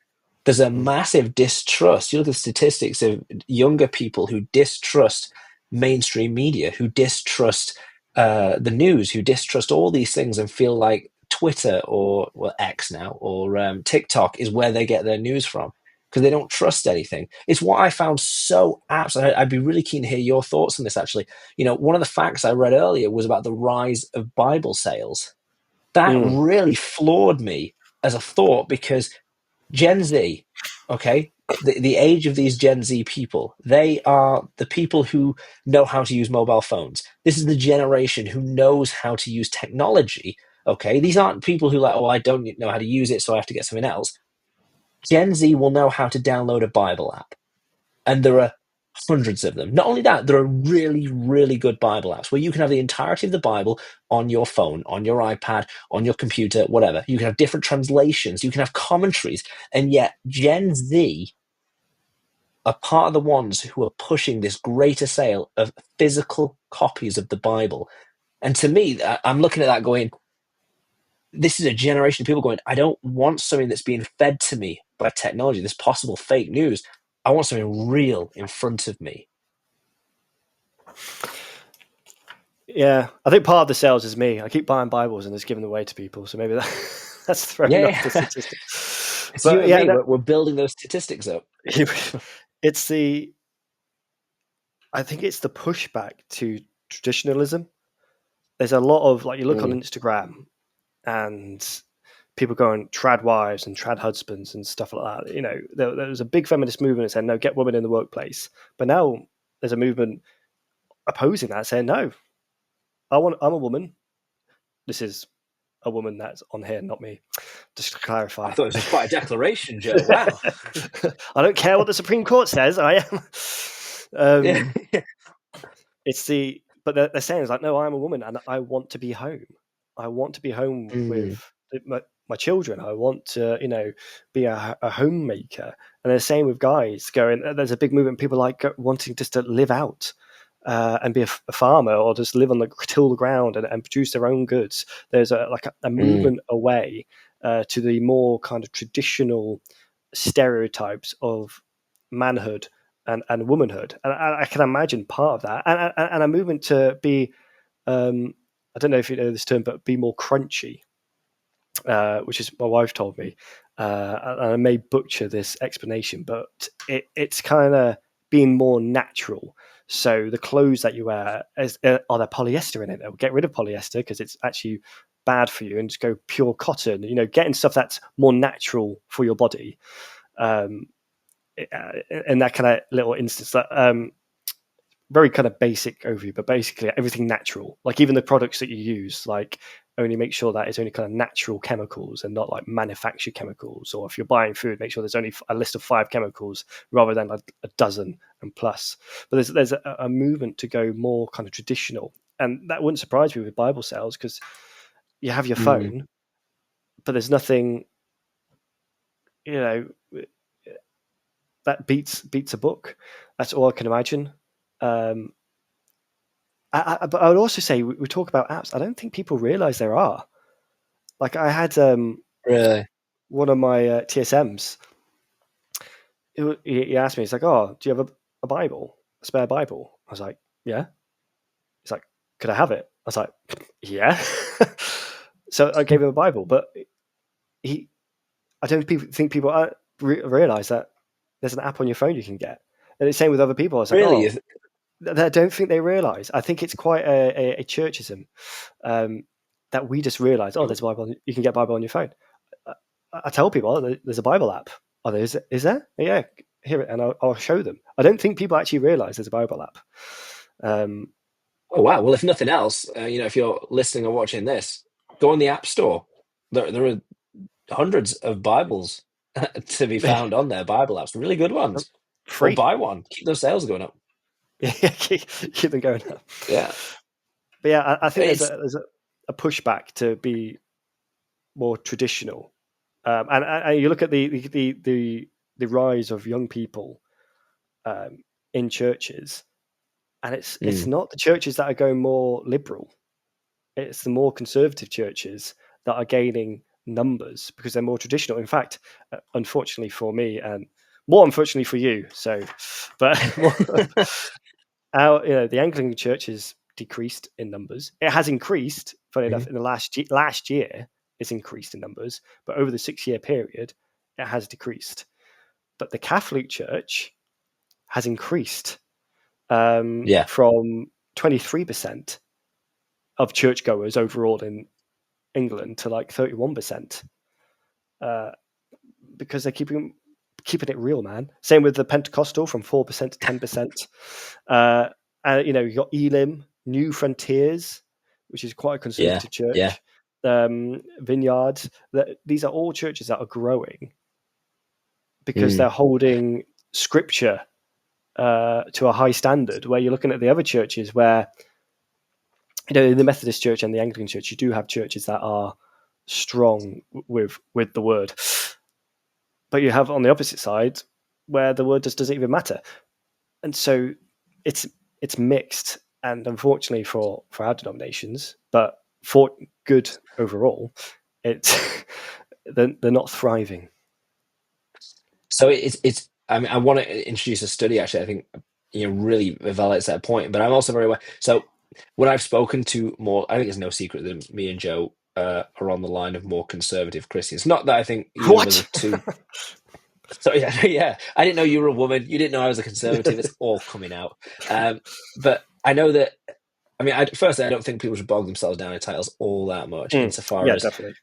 There's a massive distrust. You look at the statistics of younger people who distrust mainstream media, who distrust the news, who distrust all these things and feel like Twitter or X now or TikTok is where they get their news from because they don't trust anything. It's what I found so absolutely. I'd be really keen to hear your thoughts on this, actually. One of the facts I read earlier was about the rise of Bible sales. That really floored me as a thought because Gen Z, okay, the age of these Gen Z people, they are the people who know how to use mobile phones. This is the generation who knows how to use technology, okay? These aren't people who I don't know how to use it, so I have to get something else. Gen Z will know how to download a Bible app. And there are hundreds of them. Not only that, there are really, really good Bible apps where you can have the entirety of the Bible on your phone, on your iPad, on your computer, whatever. You can have different translations, you can have commentaries, and yet Gen Z are part of the ones who are pushing this greater sale of physical copies of the Bible. And to me, I'm looking at that going, this is a generation of people going, I don't want something that's being fed to me by technology, this possible fake news. I want something real in front of me. Yeah, I think part of the sales is me. I keep buying Bibles and just giving them away to people. So maybe that's throwing off the statistics. It's But you and me. We're building those statistics up. It's I think it's the pushback to traditionalism. There's a lot of, like, you look on Instagram and people going trad wives and trad husbands and stuff like that. You know, there was a big feminist movement that said, no, get women in the workplace. But now there's a movement opposing that, saying, no, I'm a woman. This is a woman that's on here, not me. Just to clarify. I thought it was quite a declaration, Joe. Wow. I don't care what the Supreme Court says. I am. But they're saying, it's like, no, I'm a woman and I want to be home. I want to be home with my children. I want to, be a homemaker. And they're saying with guys going, there's a big movement, people like wanting just to live out and be a farmer, or just live on till the ground and produce their own goods. There's a movement away to the more kind of traditional stereotypes of manhood and womanhood, and I can imagine part of that, and a movement to be, I don't know if you know this term, but be more crunchy, which is my wife told me, and I may butcher this explanation, but it's kind of being more natural. So the clothes that you wear, are there polyester in it? They'll get rid of polyester because it's actually bad for you, and just go pure cotton. Getting stuff that's more natural for your body. In that kind of little instance, that very kind of basic overview, but basically everything natural. Like even the products that you use, like only make sure that it's only kind of natural chemicals and not like manufactured chemicals. Or if you're buying food, make sure there's only a list of 5 chemicals rather than a dozen and plus. But there's a movement to go more kind of traditional, and that wouldn't surprise me with Bible sales, because you have your phone, but there's nothing, that beats a book. That's all I can imagine. But I would also say, we talk about apps. I don't think people realize there are. Like I had really one of my TSMs. He asked me, he's like, "Oh, do you have a Bible, a spare Bible?" I was like, "Yeah." He's like, "Could I have it?" I was like, "Yeah." So I gave him a Bible, but I don't think people realize that there's an app on your phone you can get. And it's the same with other people. I was like, really? I don't think they realize. I think it's quite a churchism, that we just realize, there's a Bible. You can get a Bible on your phone. I tell people, there's a Bible app. Oh, is there? Yeah, here, and I'll show them. I don't think people actually realize there's a Bible app. Oh wow! Well, if nothing else, if you're listening or watching this, go on the App Store. There are hundreds of Bibles to be found on there. Bible apps, really good ones. Free. Or buy one. Keep those sales going up. Yeah, keep them going up. Yeah, but yeah, I think there's a pushback to be more traditional, and you look at the rise of young people in churches, and it's not the churches that are going more liberal. It's the more conservative churches that are gaining numbers because they're more traditional. In fact, unfortunately for me, and more unfortunately for you, the Anglican Church has decreased in numbers. It has increased, funny enough, in the last year. It's increased in numbers, but over the 6-year period, it has decreased. But the Catholic Church has increased from 23% of churchgoers overall in England to like 31%, because they're keeping it real, man. Same with the Pentecostal, from 4% to 10%. You've got Elim, New Frontiers, which is quite a conservative church. Yeah. Vineyard. These are all churches that are growing because they're holding scripture to a high standard, where you're looking at the other churches where, in the Methodist Church and the Anglican Church, you do have churches that are strong with the word, but you have on the opposite side where the word just doesn't even matter, and so it's mixed. And unfortunately for our denominations, but for good overall, it's they're not thriving. So it's. I mean, I want to introduce a study. Actually, I think really validates that point. But I'm also very aware. So when I've spoken to more, I think it's no secret that me and Joe are on the line of more conservative Christians. Not that I think either of us are What? too. So yeah. I didn't know you were a woman. You didn't know I was a conservative. It's all coming out. But I know that. I mean, firstly, I don't think people should bog themselves down in titles all that much, insofar Yeah, as, definitely.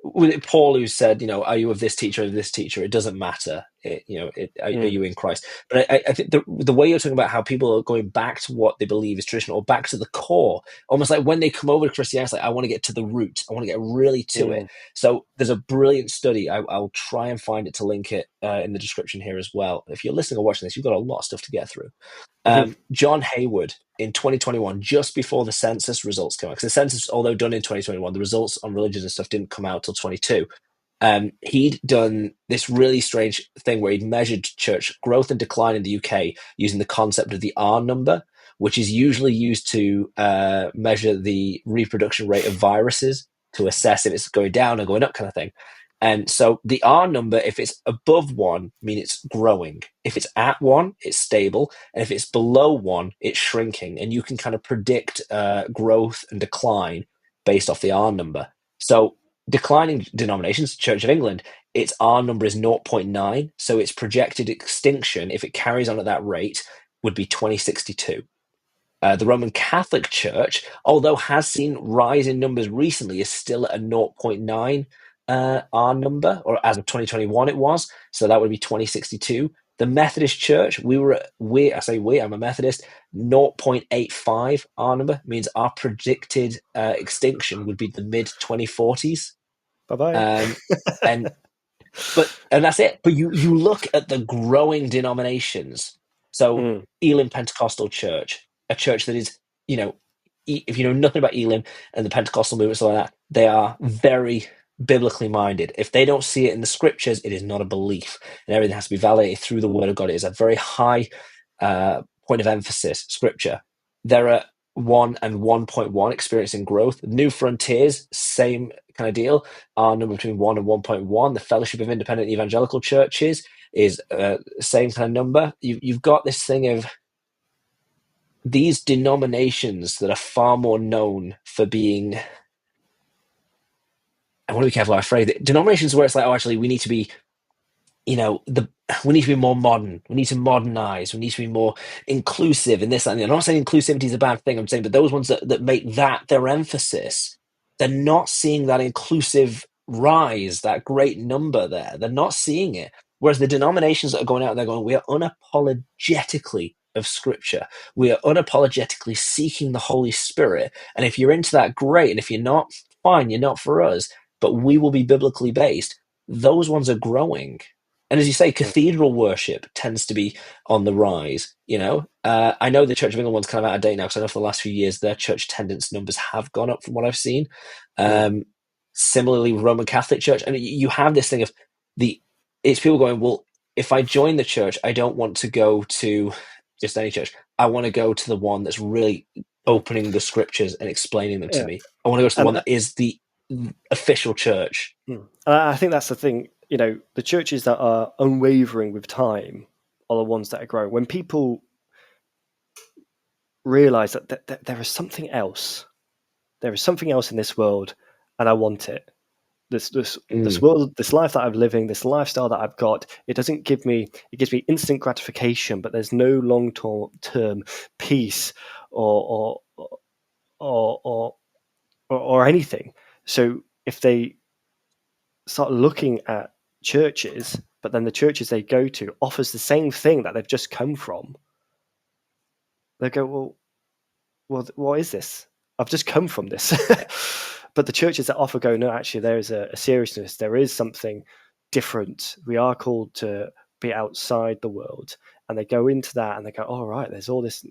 with Paul, who said, are you of this teacher or this teacher? It doesn't matter. Are you in Christ? But I think the way you're talking about how people are going back to what they believe is traditional, or back to the core, almost like when they come over to Christianity, it's like, I want to get to the root. I want to get really to it. So there's a brilliant study. I'll try and find it to link it in the description here as well. If you're listening or watching this, you've got a lot of stuff to get through. John Hayward in 2021, just before the census results came out, because the census, although done in 2021, the results on religions and stuff didn't come out till 22. He'd done this really strange thing where he'd measured church growth and decline in the UK using the concept of the R number, which is usually used to measure the reproduction rate of viruses to assess if it's going down or going up, kind of thing. And so the R number, if it's above 1, mean it's growing. If it's at 1, it's stable. And if it's below 1, it's shrinking. And you can kind of predict growth and decline based off the R number. So declining denominations, Church of England, its R number is 0.9. So its projected extinction, if it carries on at that rate, would be 2062. The Roman Catholic Church, although has seen rise in numbers recently, is still at a 0.9 R number, or as of 2021 it was. So that would be 2062. The Methodist Church, I'm a Methodist, 0.85 R number means our predicted extinction would be the mid 2040s. Bye-bye. And that's it. But you look at the growing denominations. So Elim Pentecostal Church, a church that is, if you know nothing about Elim and the Pentecostal movement, like that, they are very biblically minded. If they don't see it in the scriptures, it is not a belief, and everything has to be validated through the word of God. It is a very high point of emphasis, scripture. There are 1 and 1.1 experiencing growth. New Frontiers, same kind of deal, are number between 1 and 1.1. The Fellowship of Independent Evangelical Churches is same kind of number. You've got this thing of these denominations that are far more known for being, I want to be careful how I phrase it, denominations where it's like, actually, we need to be, we need to be more modern. We need to modernize. We need to be more inclusive in this and that. I'm not saying inclusivity is a bad thing. I'm saying, but those ones that make that their emphasis, they're not seeing that inclusive rise, that great number there. They're not seeing it. Whereas the denominations that are going out there going, we are unapologetically of Scripture. We are unapologetically seeking the Holy Spirit. And if you're into that, great. And if you're not, fine, you're not for us. But we will be biblically based. Those ones are growing. And as you say, cathedral worship tends to be on the rise. I know the Church of England one's kind of out of date now, because I know for the last few years their church attendance numbers have gone up from what I've seen. Similarly, Roman Catholic Church, and you have this thing of it's people going, well, if I join the church, I don't want to go to just any church. I want to go to the one that's really opening the scriptures and explaining them to me. I want to go to the one that is the official church. I think that's the thing. The churches that are unwavering with time are the ones that are growing. When people realize that there is something else, there is something else in this world, and I want it. This world, this life that I'm living, this lifestyle that I've got, it gives me instant gratification, but there's no long-term peace or anything. So if they start looking at churches, but then the churches they go to offers the same thing that they've just come from, they go, well, what is this? I've just come from this. But the churches that offer go, no, actually, there is a seriousness. There is something different. We are called to be outside the world. and they go into that and they go, "Oh, right, there's all this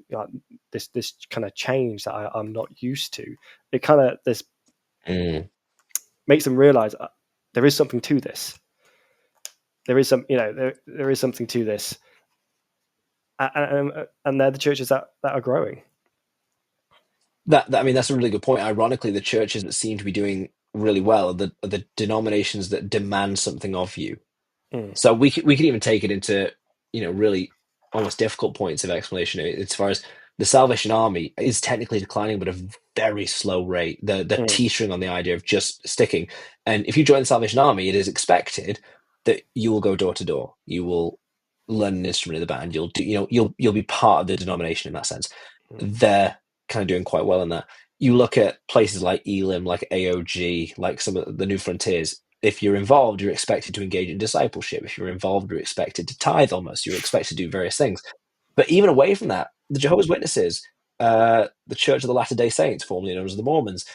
this kind of change that I'm not used to." It kind of makes them realize there is something to this. There is there is something to this, and they're the churches that are growing. I mean, that's a really good point. Ironically, the churches that seem to be doing really well are the denominations that demand something of you. So we could even take it into, really almost difficult points of explanation as far as the Salvation Army is technically declining, but at a very slow rate. They're teetering on the idea of just sticking. And if you join the Salvation Army, it is expected that you will go door to door. You will learn an instrument in the band. You'll do, you'll be part of the denomination in that sense. They're kind of doing quite well in that. You look at places like Elim, like AOG, like some of the New Frontiers. If you're involved, you're expected to engage in discipleship. If you're involved, you're expected to tithe almost. You're expected to do various things. But even away from that, the Jehovah's Witnesses, the Church of the Latter-day Saints, formerly known as the Mormons,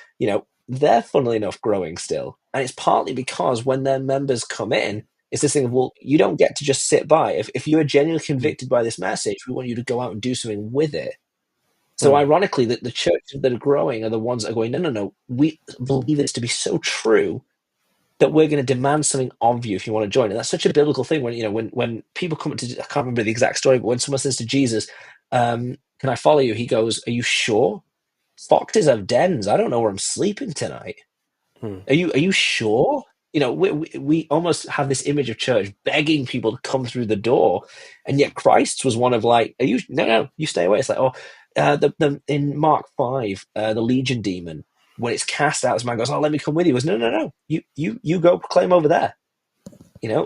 they're funnily enough growing still. And it's partly because when their members come in, it's this thing of, well, you don't get to just sit by. If you are genuinely convicted by this message, we want you to go out and do something with it. So ironically, the churches that are growing are the ones that are going, no, we believe this to be so true that we're going to demand something of you if you want to join. And that's such a biblical thing when people come to, I can't remember the exact story, but when someone says to Jesus, can I follow you? He goes, are you sure? Foxes have dens. I don't know where I'm sleeping tonight. Are you sure? We almost have this image of church begging people to come through the door. And yet Christ was one of like, no, you stay away. It's like, in Mark 5, the Legion demon, when it's cast out, this man goes, "Oh, let me come with you." He goes, "No. You go proclaim over there."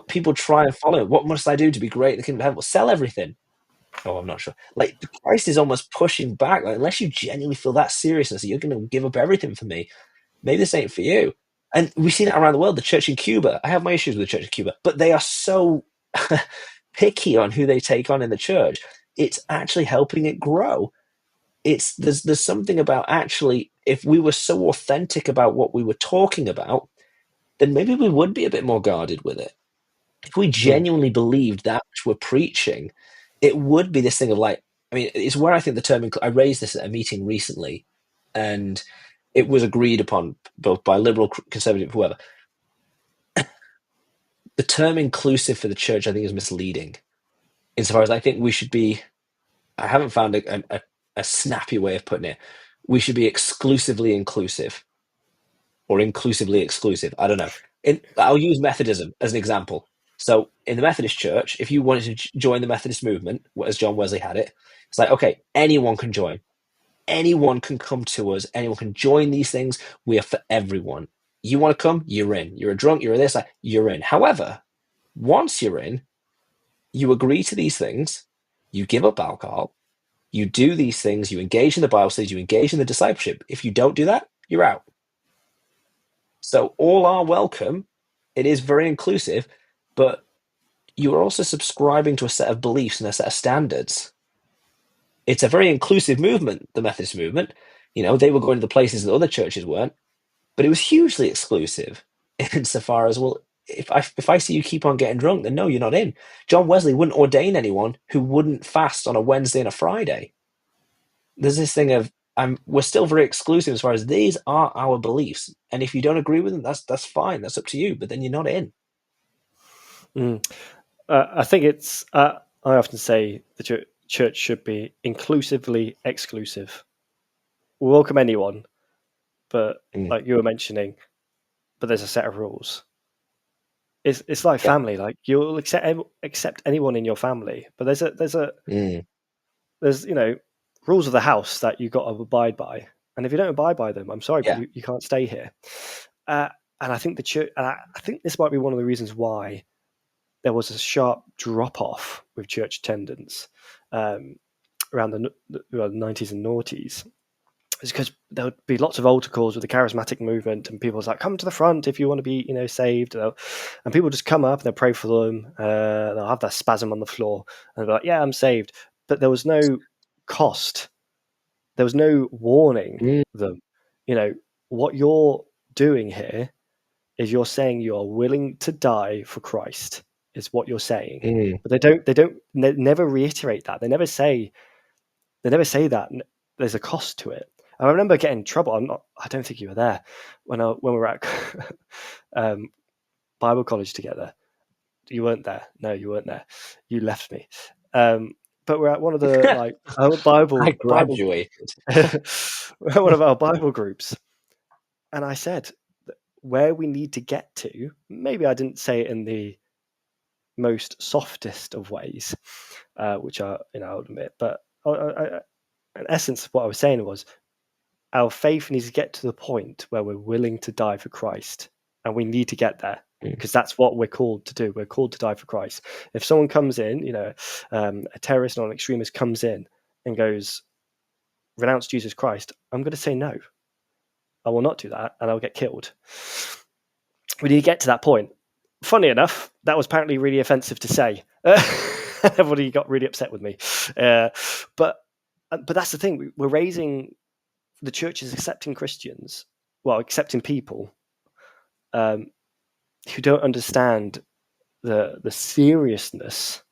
People try and follow. What must I do to be great in the kingdom of heaven? Well, sell everything. Oh, I'm not sure. Like Christ is almost pushing back. Like, unless you genuinely feel that seriousness, you're going to give up everything for me. Maybe this ain't for you. And we've seen it around the world. The church in Cuba. I have my issues with the church in Cuba, but they are so picky on who they take on in the church. It's actually helping it grow. There's something about actually, if we were so authentic about what we were talking about, then maybe we would be a bit more guarded with it. If we genuinely believed that which we're preaching, it would be this thing of like, I mean, it's where I think the term, I raised this at a meeting recently, and it was agreed upon both by liberal, conservative, whoever. The term inclusive for the church, I think, is misleading. Insofar as I think we should be, I haven't found a snappy way of putting it. We should be exclusively inclusive or inclusively exclusive. I don't know. I'll use Methodism as an example. So in the Methodist Church, if you wanted to join the Methodist movement, as John Wesley had it, it's like, okay, anyone can join. Anyone can come to us. Anyone can join these things. We are for everyone. You want to come? You're in. You're a drunk. You're a this. You're in. However, once you're in, you agree to these things. You give up alcohol. You do these things. You engage in the Bible studies. You engage in the discipleship. If you don't do that, you're out. So all are welcome. It is very inclusive, but you are also subscribing to a set of beliefs and a set of standards. It's a very inclusive movement, the Methodist movement. They were going to the places that other churches weren't, but it was hugely exclusive insofar as, well, if I see you keep on getting drunk, then no, you're not in. John Wesley wouldn't ordain anyone who wouldn't fast on a Wednesday and a Friday. There's this thing of, we're still very exclusive as far as these are our beliefs, and if you don't agree with them, that's fine. That's up to you. But then you're not in. I think it's. I often say the church should be inclusively exclusive. We welcome anyone, but like you were mentioning, but there's a set of rules. It's like family. Like you'll accept anyone in your family, but there's rules of the house that you got to abide by, and if you don't abide by them, I'm sorry, but you can't stay here. And I think the church, and I think this might be one of the reasons why there was a sharp drop off with church attendance around the 90s and noughties. It's because there would be lots of altar calls with the charismatic movement, and people was like, "Come to the front if you want to be, saved." And people just come up and they'll pray for them. They'll have that spasm on the floor, and they'll be like, "Yeah, I'm saved." But there was no cost. There was no warning them. What you're doing here is you're saying you are willing to die for Christ is what you're saying. Mm. But they never reiterate that. They never say that there's a cost to it. I remember getting in trouble. I don't think you were there when we were at Bible college together. You weren't there. No, you weren't there. You left me. But we're at one of the our I Bible graduated. one of our Bible groups, and I said where we need to get to. Maybe I didn't say it in the most softest of ways, which I'll admit. But in essence, what I was saying was our faith needs to get to the point where we're willing to die for Christ, and we need to get there. Because that's what we're called to do. We're called to die for Christ. If someone comes in, a terrorist or an extremist comes in and goes, renounce Jesus Christ, I'm going to say no. I will not do that, and I'll get killed. We need to get to that point. Funny enough, that was apparently really offensive to say. Everybody got really upset with me. But that's the thing. We're raising the church is accepting Christians, accepting people who don't understand the seriousness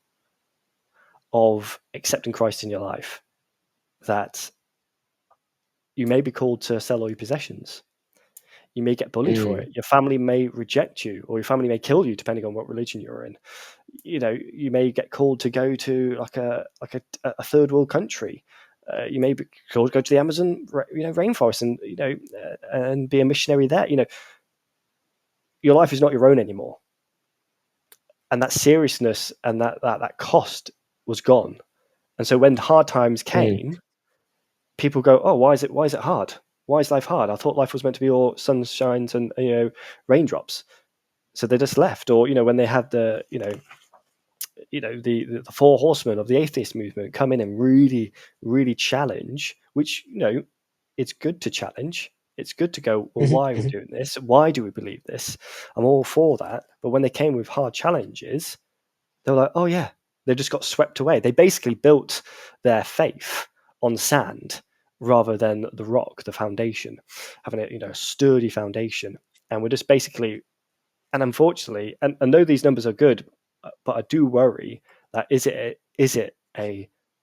of accepting Christ in your life, that you may be called to sell all your possessions. You may get bullied for it. Your family may reject you, or your family may kill you, depending on what religion you're in. You may get called to go to a third world country. You may be called to go to the Amazon, rainforest, and be a missionary there. Your life is not your own anymore. And that seriousness and that cost was gone. And so when hard times came, people go, "Oh, why is it hard? Why is life hard? I thought life was meant to be all sunshines and raindrops." So they just left. Or when they had the four horsemen of the atheist movement come in and really, really challenge, which it's good to challenge. It's good to go, well, why are we doing this? Why do we believe this? I'm all for that. But when they came with hard challenges, they were like, oh yeah, they just got swept away. They basically built their faith on sand rather than the rock, the foundation, having a sturdy foundation. And we're just basically, and unfortunately, and I know these numbers are good, but I do worry that is it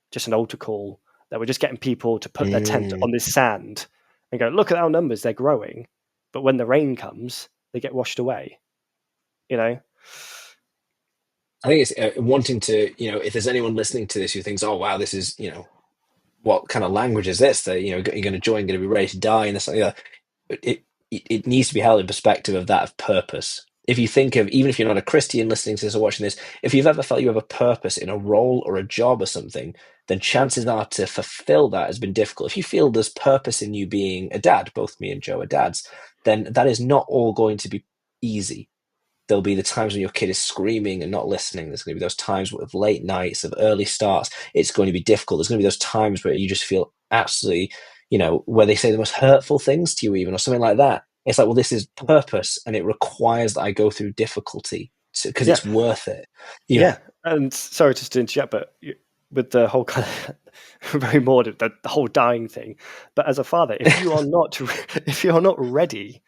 just an altar call, that we're just getting people to put their tent on this sand and go, look at our numbers, they're growing. But when the rain comes, they get washed away. I think it's wanting to, if there's anyone listening to this who thinks, oh, wow, this is, what kind of language is this? That, you're going to join, going to be ready to die, and this, it needs to be held in perspective of that of purpose. If you think of, even if you're not a Christian listening to this or watching this, if you've ever felt you have a purpose in a role or a job or something, then chances are to fulfill that has been difficult. If you feel there's purpose in you being a dad, both me and Joe are dads, then that is not all going to be easy. There'll be the times when your kid is screaming and not listening. There's going to be those times of late nights, of early starts. It's going to be difficult. There's going to be those times where you just feel absolutely, where they say the most hurtful things to you even, or something like that. It's like, well, this is purpose, and it requires that I go through difficulty because it's worth it. Yeah. And sorry to interject, but with the whole kind of very morbid, the whole dying thing. But as a father, if you are not ready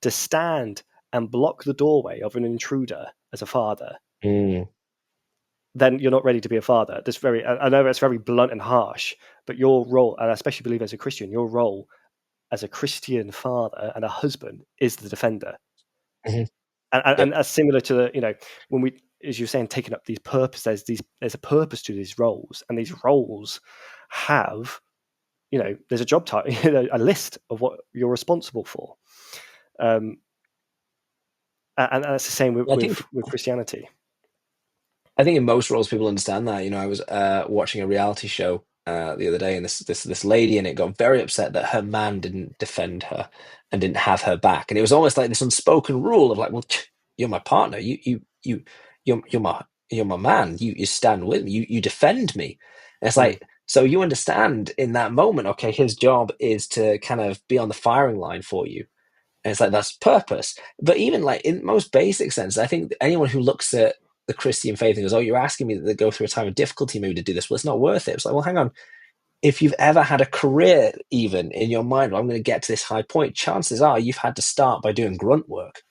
to stand and block the doorway of an intruder as a father, then you're not ready to be a father. I know that's very blunt and harsh, but your role, and I especially believe as a Christian, your role as a Christian father and a husband is the defender. And that's similar to the, when we, as you're saying, taking up these purposes, there's a purpose to these roles, and these roles have, there's a job title, a list of what you're responsible for. And that's the same with Christianity. I think in most roles people understand that. I was watching a reality show the other day, and this lady in it got very upset that her man didn't defend her and didn't have her back, and it was almost like this unspoken rule of like, well, you're my partner, you're my man, you stand with me, you defend me. And it's like, so you understand in that moment, okay, his job is to kind of be on the firing line for you. And it's like, that's purpose. But even like in most basic sense, I think anyone who looks at the Christian faith and goes, oh, you're asking me to go through a time of difficulty maybe to do this, well, it's not worth it. It's like, well, hang on. if you've ever had a career, even in your mind, well, I'm going to get to this high point, chances are you've had to start by doing grunt work.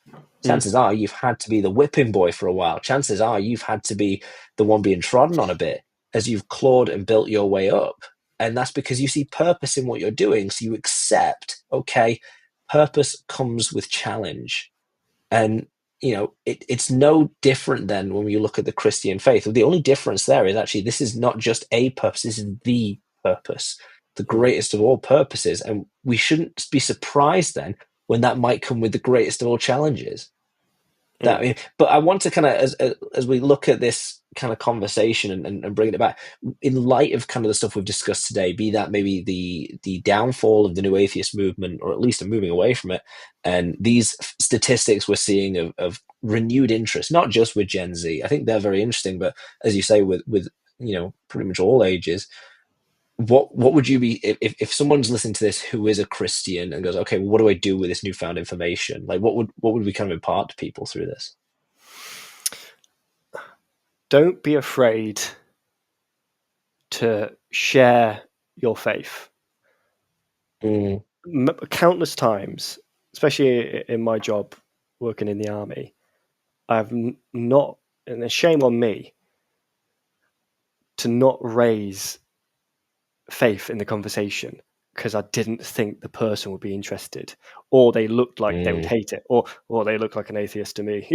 Chances are you've had to be the whipping boy for a while. Chances are you've had to be the one being trodden on a bit as you've clawed and built your way up. And that's because you see purpose in what you're doing. So you accept, okay, purpose comes with challenge. And, it's no different than when you look at the Christian faith. The only difference there is actually this is not just a purpose, this is the purpose, the greatest of all purposes. And we shouldn't be surprised then when that might come with the greatest of all challenges. But I want to kind of, as we look at this kind of conversation and bring it back, in light of kind of the stuff we've discussed today, be that maybe the downfall of the new atheist movement, or at least a moving away from it, and these statistics we're seeing of renewed interest, not just with Gen Z. I think they're very interesting, but as you say, with pretty much all ages. What would you be if someone's listening to this who is a Christian and goes, okay, well, what do I do with this newfound information? Like, what would we kind of impart to people through this? Don't be afraid to share your faith. Countless times, especially in my job working in the army, I've not, and a shame on me, to not raise faith in the conversation because I didn't think the person would be interested, or they looked like they would hate it, or they look like an atheist to me,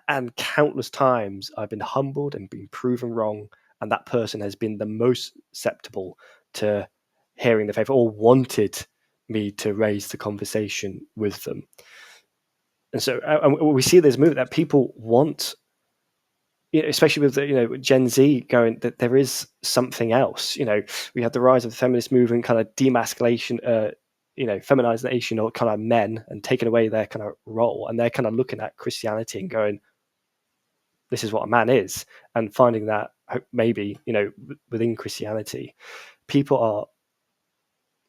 and countless times I've been humbled and been proven wrong, and that person has been the most acceptable to hearing the faith, or wanted me to raise the conversation with them. And so we see this movement that people want, especially with Gen Z going, that there is something else. We had the rise of the feminist movement, kind of demasculation, feminization of kind of men, and taking away their kind of role, and they're kind of looking at Christianity and going, this is what a man is, and finding that maybe within Christianity, people are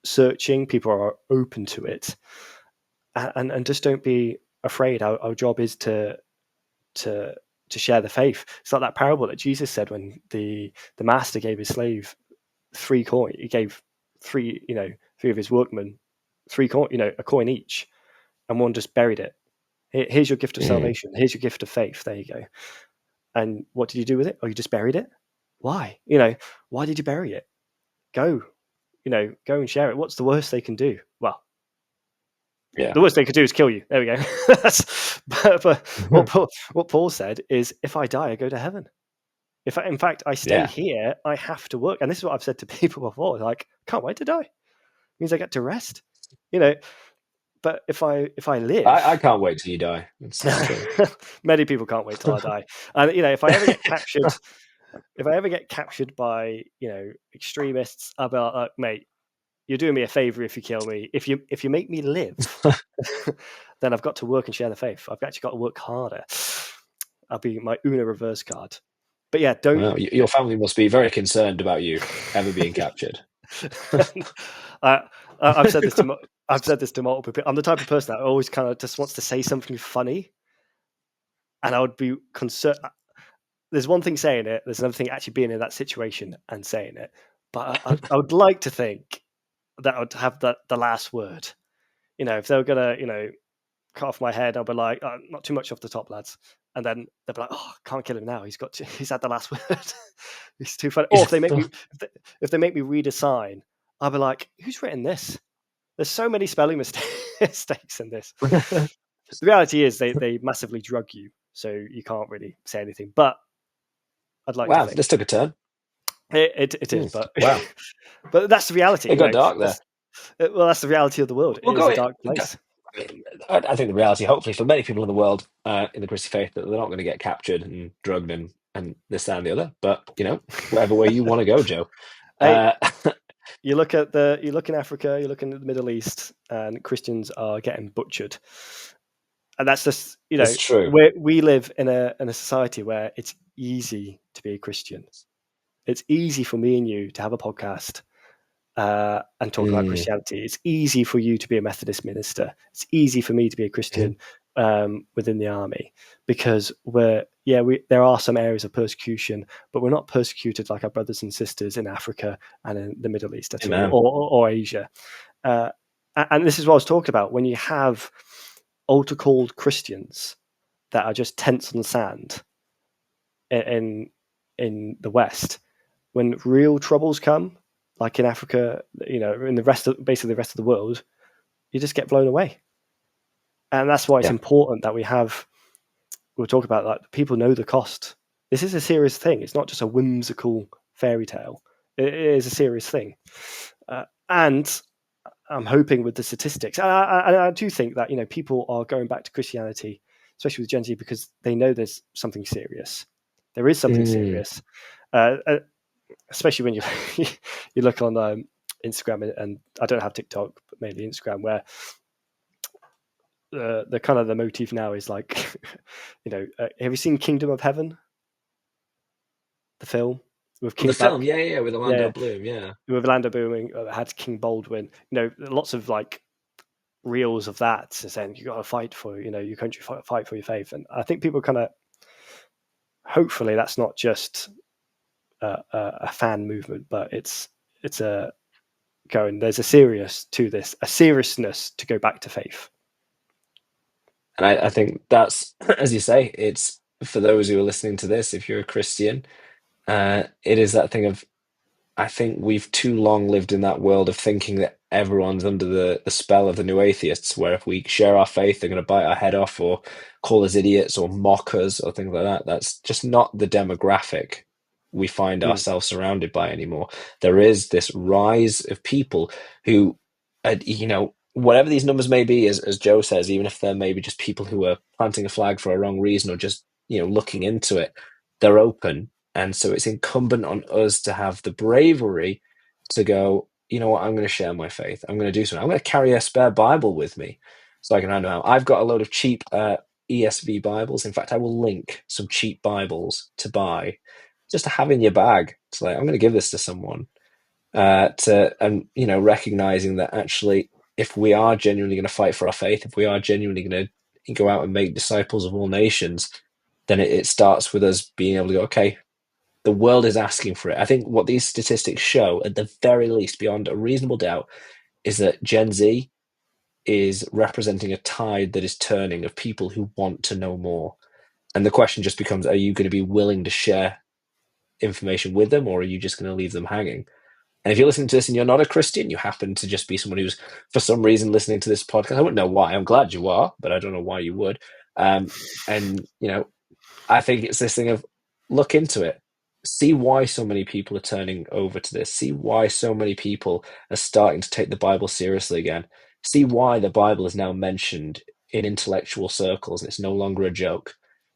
searching, people are open to it, and just don't be afraid. Our job is to share the faith. It's like that parable that Jesus said when the master gave his slave 3 coins. He gave three of his workmen 3 coin, a coin each, and one just buried it. Here's your gift of salvation. Here's your gift of faith. There you go. And what did you do with it? Oh, you just buried it? Why? Why did you bury it? Go and share it. What's the worst they can do? Well, the worst they could do is kill you. There we go. but what Paul said is, if I die, I go to heaven. If in fact I stay here, I have to work. And this is what I've said to people before. Like, can't wait to die. It means I get to rest. But if I live, I can't wait till you die. Many people can't wait till I die. And if I ever get captured, by extremists, I'll be like, mate, you're doing me a favor if you kill me. If you make me live, then I've got to work and share the faith. I've actually got to work harder. I'll be my Una reverse card. But yeah, don't. Well, your family must be very concerned about you ever being captured. I've said this to multiple people. I'm the type of person that always kind of just wants to say something funny, and I would be concerned. There's one thing saying it. There's another thing actually being in that situation and saying it. But I would like to think that I would have the last word. If they were gonna, cut off my head, I'll be like, not too much off the top, lads. And then they'll be like, oh, can't kill him now. He's had the last word. He's too funny. Or if they make me read a sign, I'll be like, who's written this? There's so many spelling mistakes in this. The reality is they massively drug you, so you can't really say anything. But I'd like to think. This took a turn. It is, but wow. But that's the reality. It got dark there. That's the reality of the world. It is a dark place. I think the reality, hopefully, for many people in the world, in the Christian faith, that they're not going to get captured and drugged and this, that, and the other. But whatever way you want to go, Joe. You look in Africa, you look in the Middle East, and Christians are getting butchered. And that's just it's true. We live in a society where it's easy to be a Christian. It's easy for me and you to have a podcast and talk about Christianity. It's easy for you to be a Methodist minister. It's easy for me to be a Christian within the army, because there are some areas of persecution, but we're not persecuted like our brothers and sisters in Africa and in the Middle East at all, or Asia. And this is what I was talking about. When you have altar-called Christians that are just tents on sand in the West, when real troubles come, like in Africa, in the rest of the world, you just get blown away. And that's why it's important that we'll talk about that. People know the cost. This is a serious thing. It's not just a whimsical fairy tale. It is a serious thing. And I'm hoping with the statistics, and I do think that people are going back to Christianity, especially with Gen Z, because they know there's something serious. There is something serious, especially when you you look on Instagram, and I don't have TikTok, but mainly Instagram, where the kind of the motif now is like, have you seen Kingdom of Heaven, the film with King? The film, with Orlando Bloom, with Orlando Bloom, had King Baldwin. Lots of like reels of that saying you got to fight for your country, fight for your faith. And I think people kind of, hopefully that's not just a fan movement, but it's a going. There's a seriousness to go back to faith. And I think that's, as you say, it's for those who are listening to this, if you're a Christian, it is that thing of, I think we've too long lived in that world of thinking that everyone's under the spell of the new atheists, where if we share our faith, they're going to bite our head off or call us idiots or mock us or things like that. That's just not the demographic we find ourselves surrounded by anymore. There is this rise of people who, whatever these numbers may be, as Joe says, even if they're maybe just people who are planting a flag for a wrong reason or just, looking into it, they're open. And so it's incumbent on us to have the bravery to go, you know what, I'm going to share my faith. I'm going to do something. I'm going to carry a spare Bible with me so I can hand them out. I've got a load of cheap ESV Bibles. In fact, I will link some cheap Bibles to buy just to have in your bag. It's like, I'm going to give this to someone recognizing that actually, if we are genuinely going to fight for our faith, if we are genuinely going to go out and make disciples of all nations, then it starts with us being able to go, okay, the world is asking for it. I think what these statistics show, at the very least, beyond a reasonable doubt, is that Gen Z is representing a tide that is turning of people who want to know more. And the question just becomes, are you going to be willing to share information with them, or are you just going to leave them hanging? And if you're listening to this and you're not a Christian, you happen to just be someone who's, for some reason, listening to this podcast, I wouldn't know why. I'm glad you are, but I don't know why you would. I think it's this thing of, look into it. See why so many people are turning over to this. See why so many people are starting to take the Bible seriously again. See why the Bible is now mentioned in intellectual circles and it's no longer a joke.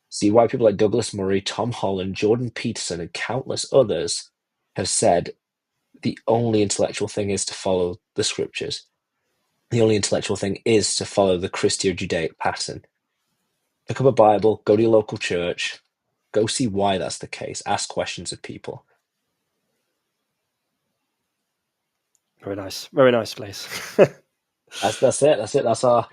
See why people like Douglas Murray, Tom Holland, Jordan Peterson, and countless others have said the only intellectual thing is to follow the scriptures. The only intellectual thing is to follow the Christo-Judaic pattern. Pick up a Bible, go to your local church, go see why that's the case. Ask questions of people. Very nice, Blayze. That's it. That's our,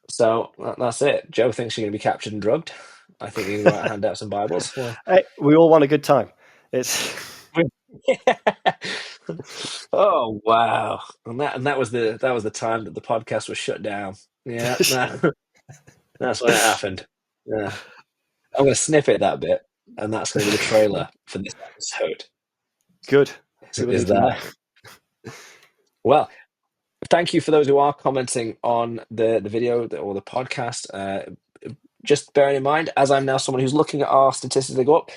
So that's it. Joe thinks you're going to be captured and drugged. I think you're going to hand out some Bibles. Well, hey, we all want a good time. It's. Oh wow! And that was the time that the podcast was shut down. Yeah, that's when it happened. Yeah. I'm going to snippet that bit, and that's going to be the trailer for this episode. Good. Is that? Well, thank you for those who are commenting on the video or the podcast. Just bearing in mind, as I'm now someone who's looking at our statistics that go up,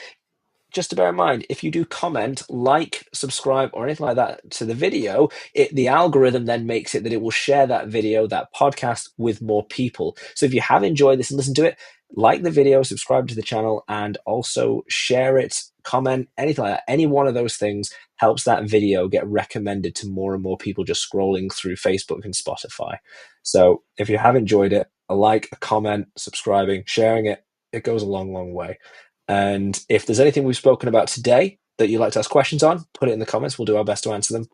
just to bear in mind, if you do comment, like, subscribe, or anything like that to the video, the algorithm then makes it that it will share that video, that podcast, with more people. So if you have enjoyed this and listened to it, like the video, subscribe to the channel, and also share it, comment, anything like that. Any one of those things helps that video get recommended to more and more people just scrolling through Facebook and Spotify. So if you have enjoyed it, a like, a comment, subscribing, sharing it, it goes a long, long way. And if there's anything we've spoken about today that you'd like to ask questions on, put it in the comments. We'll do our best to answer them.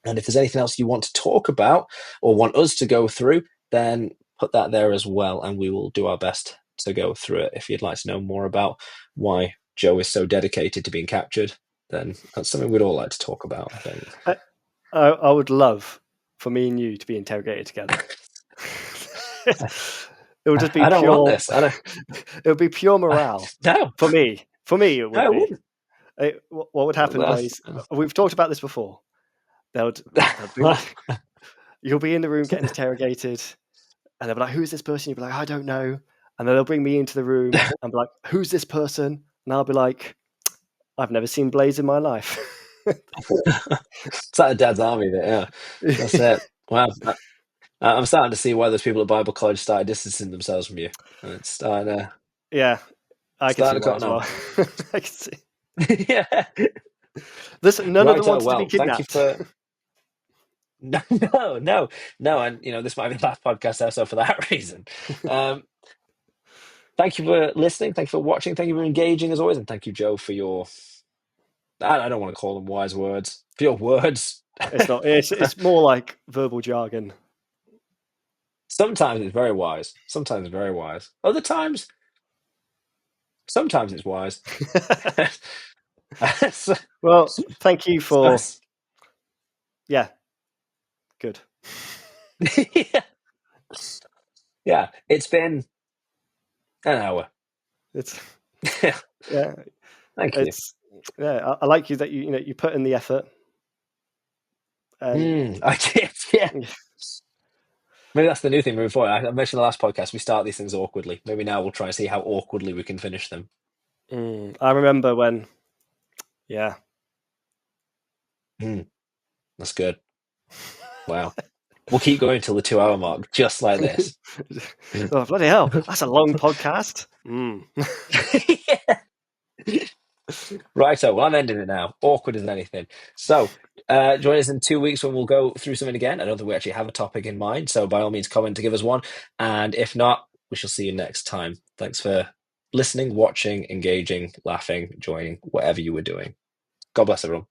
And if there's anything else you want to talk about or want us to go through, then put that there as well, and we will do our best to go through it. If you'd like to know more about why Joe is so dedicated to being captured, then that's something we'd all like to talk about, I think. I would love for me and you to be interrogated together. It would just be I don't pure. want this. I don't. It would be pure morale. No, For me, it would no, it be. wouldn't. What would happen, Blayze? We've talked about this before. You'll be in the room getting interrogated, and they'll be like, "Who's this person?" You'll be like, "I don't know." And then they'll bring me into the room and be like, "Who's this person?" And I'll be like, "I've never seen Blayze in my life." It's like a Dad's Army bit, yeah. That's it. Wow. I'm starting to see why those people at Bible college started distancing themselves from you. And it's starting to, Yeah, I can see starting to why as cotton well. on. I can see. Yeah. Listen, none of them wanted to be Well, thank you kidnapped. for. No. And, this might be the last podcast episode for that reason. Thank you for listening. Thank you for watching. Thank you for engaging as always. And thank you, Joe, for your. I don't want to call them wise words. For your words. It's not. It's more like verbal jargon. Sometimes it's very wise. Sometimes it's very wise. Other times, sometimes it's wise. Well, thank you for. Yeah, good. Yeah, it's been an hour. It's Yeah. Thank you. I like you that you put in the effort. I did, yeah. Maybe that's the new thing moving forward. I mentioned the last podcast, we start these things awkwardly. Maybe now we'll try and see how awkwardly we can finish them. I remember when, yeah. That's good. Wow. We'll keep going till the 2-hour mark, just like this. Oh, bloody hell. That's a long podcast. Right, so I'm ending it now. Awkward as anything. So join us in 2 weeks when we'll go through something again. I don't think we actually have a topic in mind, so by all means comment to give us one. And if not, we shall see you next time. Thanks for listening, watching, engaging, laughing, joining, whatever you were doing. God bless everyone.